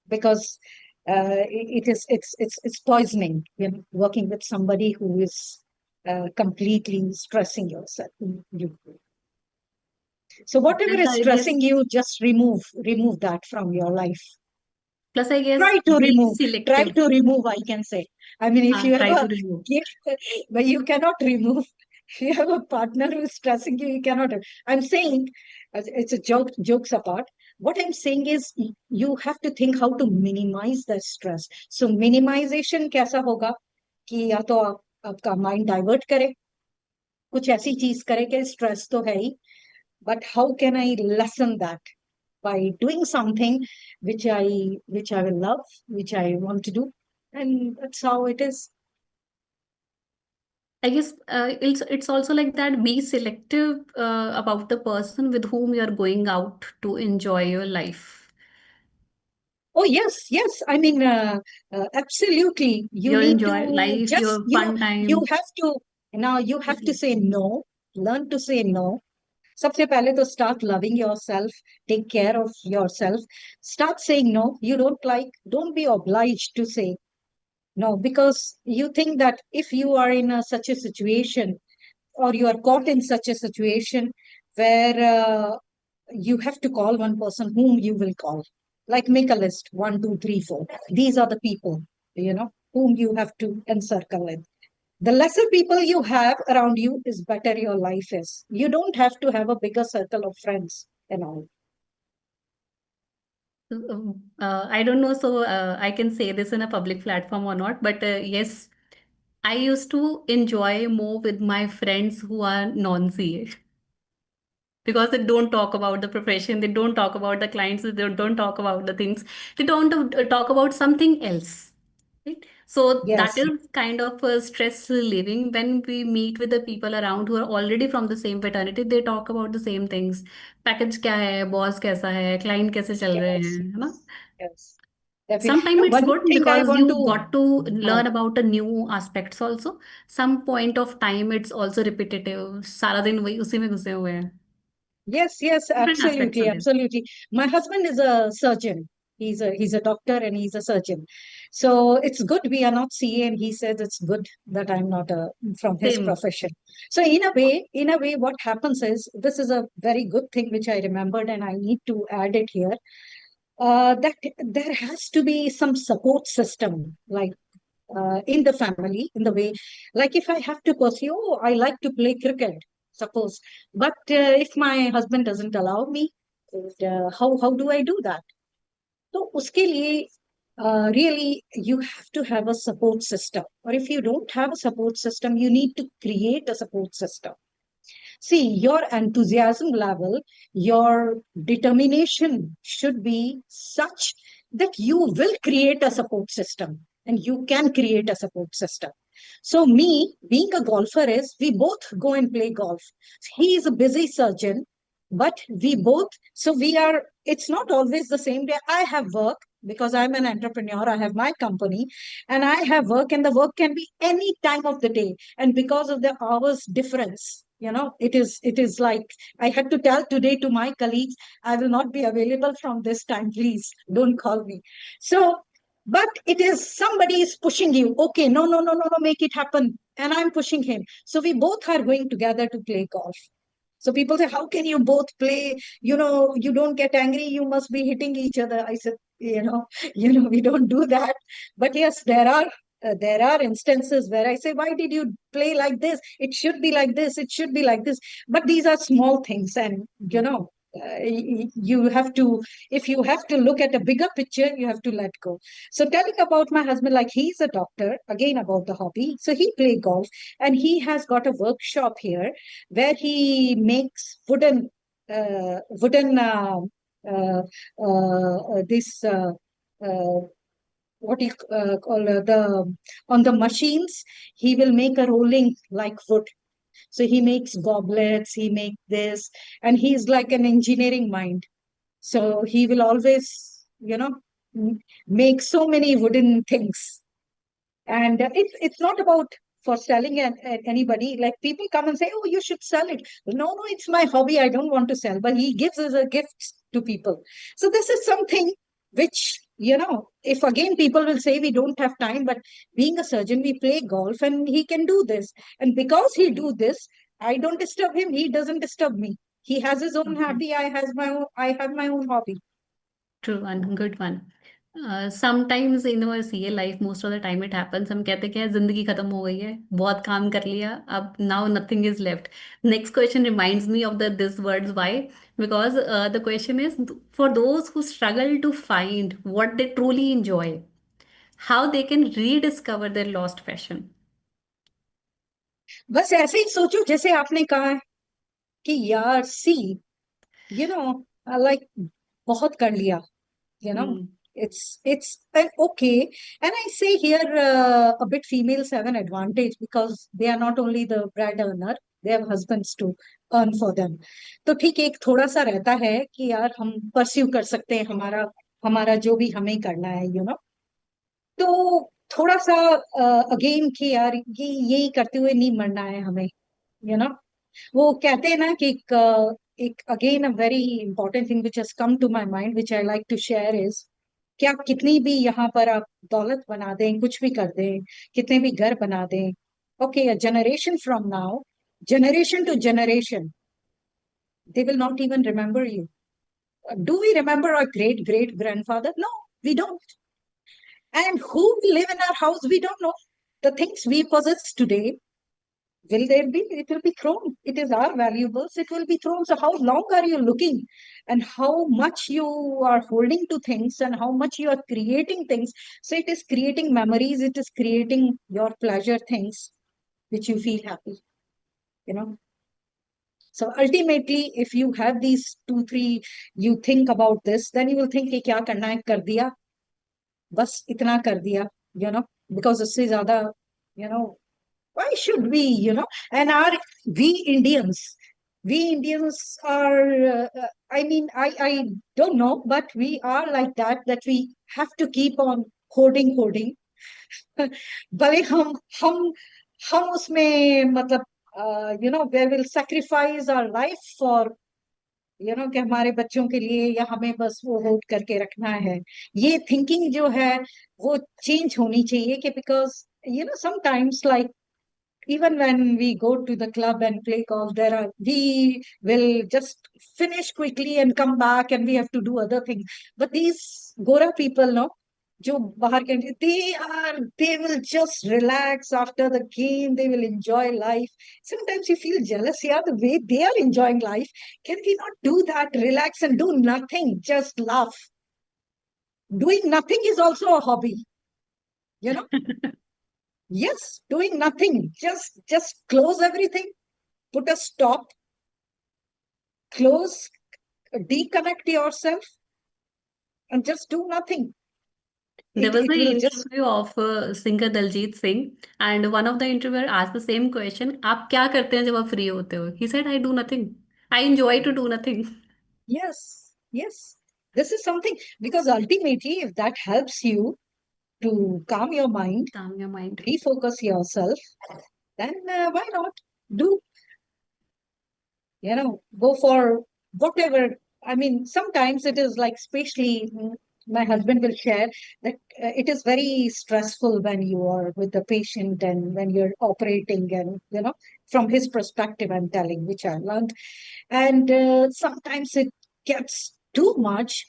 because it's poisoning, working with somebody who is completely stressing yourself. So whatever Plus, is I guess, stressing you, just remove that from your life. plus, I guess, Try to be remove, try selective. to remove, I can say. I mean, if you have Try to a remove. gift, but you cannot remove. If you have a partner who is stressing you, you cannot. I'm saying, it's a joke, jokes apart. What I'm saying is, you have to think how to minimize the stress. So minimization कैसा होगा कि या तो आपका mind divert करे, कुछ ऐसी चीज करे कि stress तो है ही, but how can I lessen that by doing something which I will love, which I want to do, and that's how it is. I guess it's also like that. Be selective about the person with whom you're going out to enjoy your life, Oh yes, yes. I mean, absolutely. You your need enjoy to life, just your fun you time. have to now you Be have to say selective. no. Learn to say no. सबसे पहले तो start loving yourself. Take care of yourself. Start saying no. You don't like. Don't be obliged to say no because you think that if you are in such a situation or you are caught in such a situation where you have to call one person whom you will call. Like make a list, one, two, three, four. These are the people, whom you have to encircle with. The lesser people you have around you is better your life is. You don't have to have a bigger circle of friends and all. I don't know, so I can say this in a public platform or not, but yes, I used to enjoy more with my friends who are non-CA because they don't talk about the profession, they don't talk about the clients, they don't talk about the things, they don't talk about something else. Right? So that Yes, is kind of a stress living when we meet with the people around who are already from the same fraternity. They talk about the same things. Package क्या है, boss कैसा है, client कैसे चल रहे हैं, yes, है ना? yes. Definitely. Sometimes No, it's one more good thing I because want you to got to uh, learn about the new aspects also. Some point of time it's also repetitive. सारा दिन वही उसी में घुसे हुए हैं. yes, yes, Different aspects absolutely, are there. absolutely. My husband is a surgeon. He's a doctor and he's a surgeon. So it's good we are not CA, and he says it's good that I'm not from his Same. profession. So in a way, what happens is this is a very good thing which I remembered, and I need to add it here. That there has to be some support system, like in the family, in the way, like if I have to pursue, oh, I like to play cricket, suppose, but if my husband doesn't allow me, how do I do that? तो उसके लिए really you have to have a support system. Or if you don't have a support system, you need to create a support system. See, your enthusiasm level, your determination should be such that you will create a support system and you can create a support system. So, me being a golfer is we both go and play golf. He is a busy surgeon, but we both, so we are, it's not always the same day. I have work because I'm an entrepreneur, I have my company and I have work, and the work can be any time of the day. And because of the hours difference, it is like I had to tell today to my colleagues, I will not be available from this time, please don't call me. So but it is somebody is pushing you, okay, no, no, no, no, no, make it happen, and I'm pushing him, so we both are going together to play golf. So people say, how can you both play? You don't get angry, you must be hitting each other. I said, we don't do that. But yes, there are instances where I say, why did you play like this? It should be like this, it should be like this. But these are small things, and you have to, if you have to look at a bigger picture, you have to let go. So telling about my husband, like he's a doctor, again about the hobby. So he play golf, and he has got a workshop here where he makes wooden this what you call the on the machines. He will make a rolling like wood. So he makes goblets, he makes this, and he's like an engineering mind. So he will always, make so many wooden things. And it's not about for selling at anybody. Like people come and say, oh, you should sell it. No, no, it's my hobby, I don't want to sell, but he gives as a gift to people. So this is something which, if again people will say we don't have time, but being a surgeon, we play golf and he can do this, and because he do this, I don't disturb him, he doesn't disturb me. He has his own Okay. hobby, I have my own hobby. True one, good one. Sometimes in our CA life, most of the time it happens. हम कहते क्या है, जिंदगी खत्म हो गई है, बहुत काम कर लिया, अब now nothing is left. Next question reminds me of this words. Why? Because the question is for those who struggle to find what they truly enjoy, how they can rediscover their lost passion. बस ऐसे ही सोचो जैसे आपने कहा है कि यार सी like बहुत कर लिया, you know Hmm. it's an okay. And I say here, a bit females have an advantage because they are not only the bread earner, they have husbands to earn for them. तो ठीक है, एक थोड़ा सा रहता है कि यार हम परस्यू कर सकते हैं हमारा हमारा जो भी हमें करना है, तो थोड़ा सा अगेन कि यार ये यही करते हुए नहीं मरना है हमें, यू नो वो कहते हैं ना कि एक again a very important thing which has come to my mind which I like to share is, क्या कितनी भी यहाँ पर आप दौलत बना दें, कुछ भी कर दें, कितने भी घर बना दें, okay, generation from now, generation to generation, they will not even remember you. Do we remember our great great grandfather? No, we don't. And who will live in our house? We don't know. The things we possess today, will there be? It will be thrown. It is our valuables. It will be thrown. So how long are you looking, and how much you are holding to things, and how much you are creating things? So it is creating memories. It is creating your pleasure things, which you feel happy. So ultimately, if you have these two, three, you think about this, then you will think कि क्या करना है कर दिया, बस इतना कर दिया, because उससे ज्यादा, you know, why should we, and we Indians are, I mean, I don't know, but we are like that we have to keep on hoarding. भले हम उसमें मतलब we will sacrifice our life for, कि हमारे बच्चों के लिए, या हमें बस वो होल्ड करके रखना है, ये थिंकिंग जो है वो चेंज होनी चाहिए कि because sometimes like even when we go to the club and play golf, we will just finish quickly and come back and we have to do other things. But these Gora people, no, जो बाहर के, they will just relax after the game, they will enjoy life. Sometimes you feel jealous, yeah, the way they are enjoying life. Can we not do that? Relax and do nothing, just laugh. Doing nothing is also a hobby, you know. Yes, doing nothing, just close everything, put a stop, close, deconnect yourself, and just do nothing. There was It an will just, interview of singer Daljit Singh, and one of the interviewer asked the same question, आप क्या करते हैं जब आप free होते हो? He said, I do nothing. I enjoy to do nothing. yes, yes. This is something, because ultimately, if that helps you to calm your mind, Calm your mind. refocus yourself, then why not do, go for whatever. I mean, sometimes it is like, especially my husband will share that it is very stressful when you are with the patient and when you're operating, and, from his perspective, I'm telling, which I learned. And sometimes it gets too much,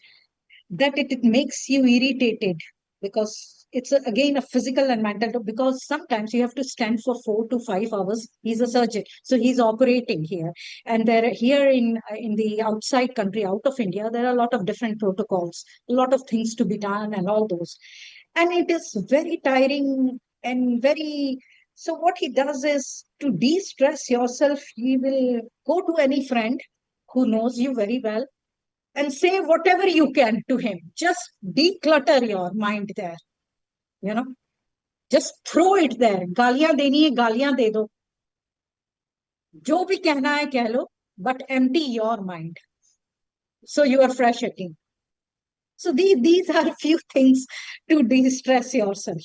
that it makes you irritated, because it's again a physical and mental, because sometimes you have to stand for 4 to 5 hours. He's a surgeon, so he's operating here, and there here in the outside country, out of India, there are a lot of different protocols, a lot of things to be done, and all those, and it is very tiring and very. So what he does is, to de-stress yourself, he will go to any friend who knows you very well and say whatever you can to him. Just declutter your mind there, you know. Just throw it there. गालियां देनी है, गालियां दे दो. जो भी कहना है कह लो, but empty your mind. So you are fresh again. So these are a few things to de-stress yourself.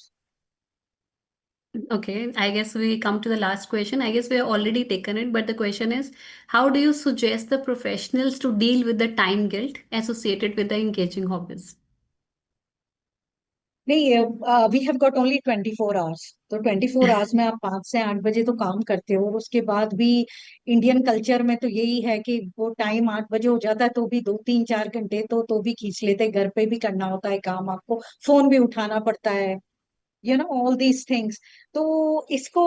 Okay, I guess we come to the last question. I guess we have already taken it, but the question is, how do you suggest the professionals to deal with the time guilt associated with the engaging hobbies? नहीं, we have got only 24 hours. तो 24 hours में आप 5 से 8 बजे तो काम करते हो, और उसके बाद भी इंडियन कल्चर में तो यही है कि वो टाइम 8 बजे हो जाता है, तो भी 2 3 4 घंटे तो भी खींच लेते. घर पे भी करना होता है काम, आपको फोन भी उठाना पड़ता है, ऑल दीज थिंग्स. तो इसको,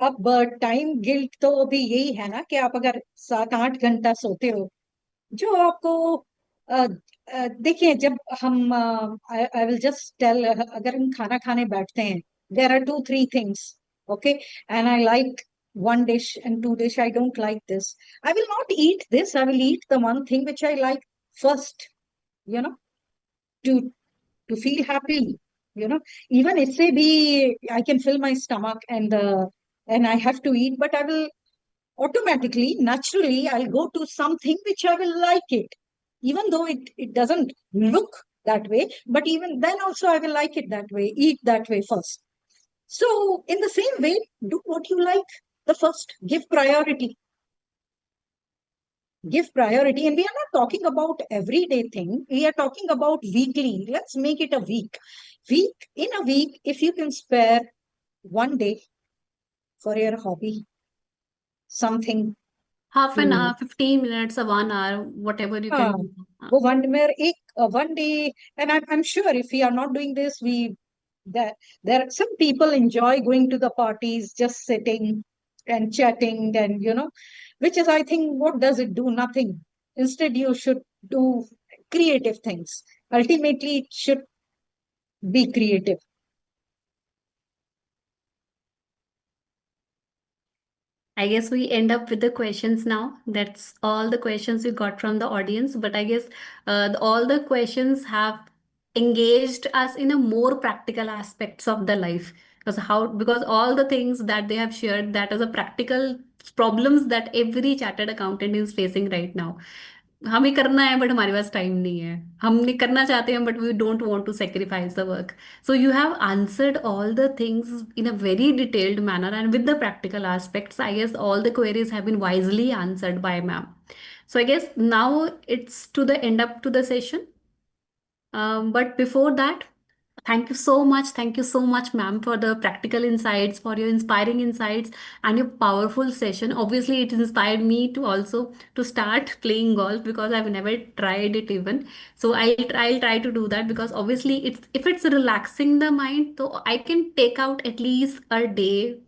अब टाइम गिल्ट तो अभी यही है ना, कि आप अगर 7 8 घंटा सोते हो, जो आपको देखिए, जब हम, आई विल जस्ट टेल, अगर हम खाना खाने बैठते हैं, there are 2 3 things, okay, and I like one dish and 2 dish, I don't like this. I will not eat this. I will eat the one thing which I like first, you know, to feel happy, you know. Even इससे भी I can fill my stomach, and I have to eat, but I will automatically, naturally, I'll go to something which I will like it, even though it doesn't look that way, but even then also I will like it that way, eat that way first. So, in the same way, do what you like the first, give priority. Give priority, and we are not talking about everyday thing. We are talking about weekly. Let's make it a week. In a week, if you can spare one day for your hobby, something Half an to, hour, 15 minutes, or 1 hour, whatever you can do. वो one day, and I'm sure if we are not doing this, there some people enjoy going to the parties, just sitting and chatting, and which is, I think, what does it do? Nothing. Instead, you should do creative things. Ultimately, it should be creative. I guess we end up with the questions now. That's all the questions we got from the audience. But I guess all the questions have engaged us in a more practical aspects of the life. Because all the things that they have shared, that is a practical problems that every chartered accountant is facing right now. हमें करना है but हमारे पास time नहीं है. हमने करना चाहते हैं but we don't want to sacrifice the work. So you have answered all the things in a very detailed manner and with the practical aspects. I guess all the queries have been wisely answered by ma'am. So I guess now it's to the end up to the session. But before that, Thank you so much. Thank you so much, ma'am, for the practical insights, for your inspiring insights and your powerful session. Obviously, it inspired me to also to start playing golf because I've never tried it even. So I'll try to do that because obviously it's if it's relaxing the mind, so I can take out at least a day,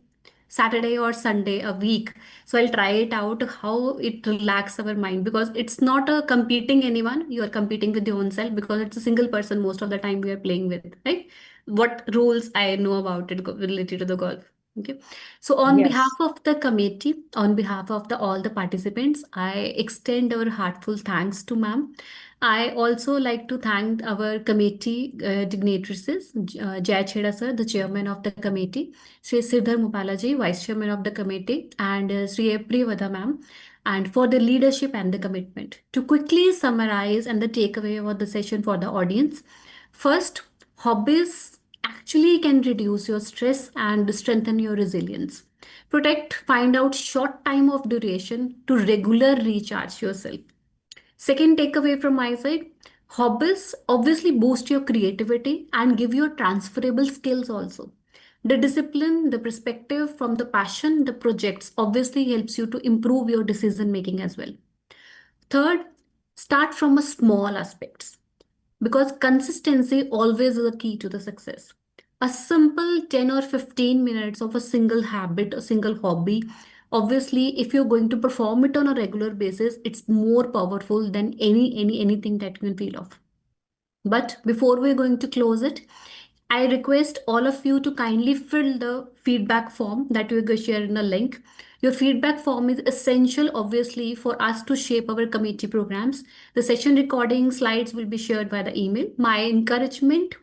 Saturday or Sunday a week. So I'll try it out how it relax our mind because it's not a competing anyone. You are competing with your own self because it's a single person most of the time we are playing with, right? What rules I know about it related to the golf. Okay. So on behalf Yes. of the committee, on behalf of the all the participants, I extend our heartful thanks to ma'am. I also like to thank our committee dignitaries, Jai Chheda sir, the chairman of the committee, Sri Siddhar Mupalaji, Vice Chairman of the committee, and Sri Priyavada ma'am, and for the leadership and the commitment. To quickly summarize and the takeaway of the session for the audience, first, hobbies actually can reduce your stress and strengthen your resilience. Protect, find out short time of duration to regular recharge yourself. Second takeaway from my side, hobbies obviously boost your creativity and give you transferable skills also. The discipline, the perspective from the passion, the projects obviously helps you to improve your decision making as well. Third, start from a small aspects because consistency always is a key to the success. A simple 10 or 15 minutes of a single habit, a single hobby, obviously if you're going to perform it on a regular basis, it's more powerful than anything that you can feel of. But before we're going to close it, I request all of you to kindly fill the feedback form that we're going to share in a link. Your feedback form is essential, obviously, for us to shape our committee programs. The session recording slides will be shared by the email. My encouragement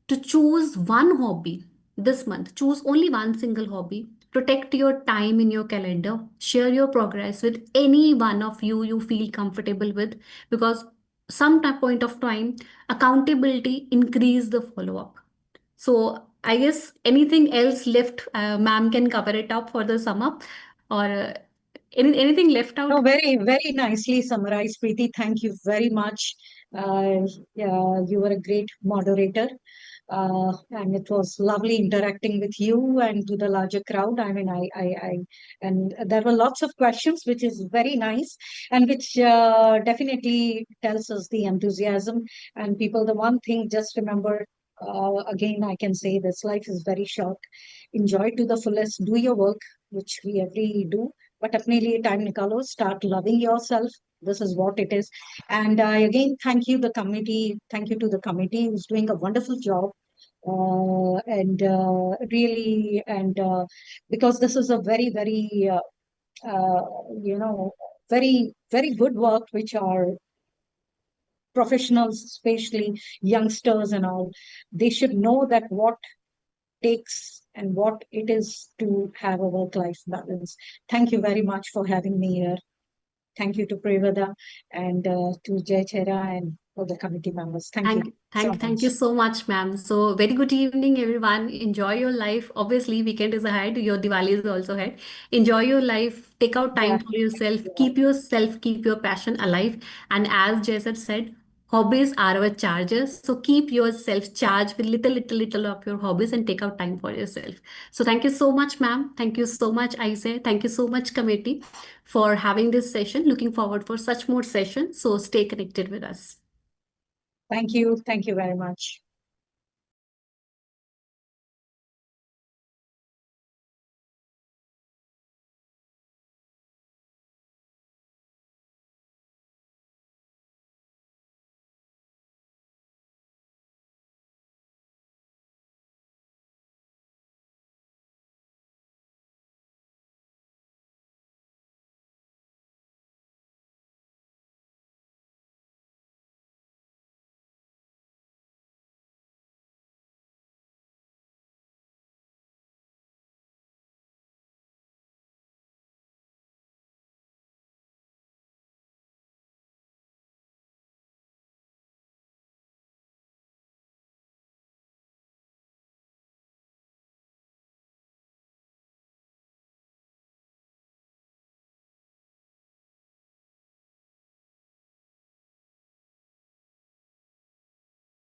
to choose one hobby this month. Choose only one single hobby. Protect your time in your calendar. Share your progress with any one of you feel comfortable with because point of time accountability increase the follow up. So I guess anything else left, ma'am can cover it up for the sum up or anything left out. No, very nicely summarized, Preeti. Thank you very much. You were a great moderator. And it was lovely interacting with you and to the larger crowd. I mean, and there were lots of questions, which is very nice, and which definitely tells us the enthusiasm. And people, the one thing, just remember, again, I can say this: life is very short. Enjoy to the fullest. Do your work, which we every do. But अपने लिए time निकालो. Start loving yourself. This is what it is. And I again thank you, the committee. Thank you to the committee who's doing a wonderful job. And really, and because this is a very, uh, you know, very good work, which are professionals, especially youngsters and all, they should know that what takes and what it is to have a work-life balance. Thank you very much for having me here. Thank you to Prevada and to Jay Chera and all the committee members. Thank you so Thank you much. so much, ma'am. So, very good evening, everyone. Enjoy your life. Obviously, weekend is ahead. Your Diwali is also ahead. Enjoy your life. Take out Yeah, time for yourself. yeah. Keep your passion alive. And as Jason said, hobbies are our chargers. So, keep yourself charged with little of your hobbies and take out time for yourself. So, thank you so much, ma'am. Thank you so much, I say. Thank you so much, committee, for having this session. Looking forward for such more sessions. So, stay connected with us. Thank you. Thank you very much.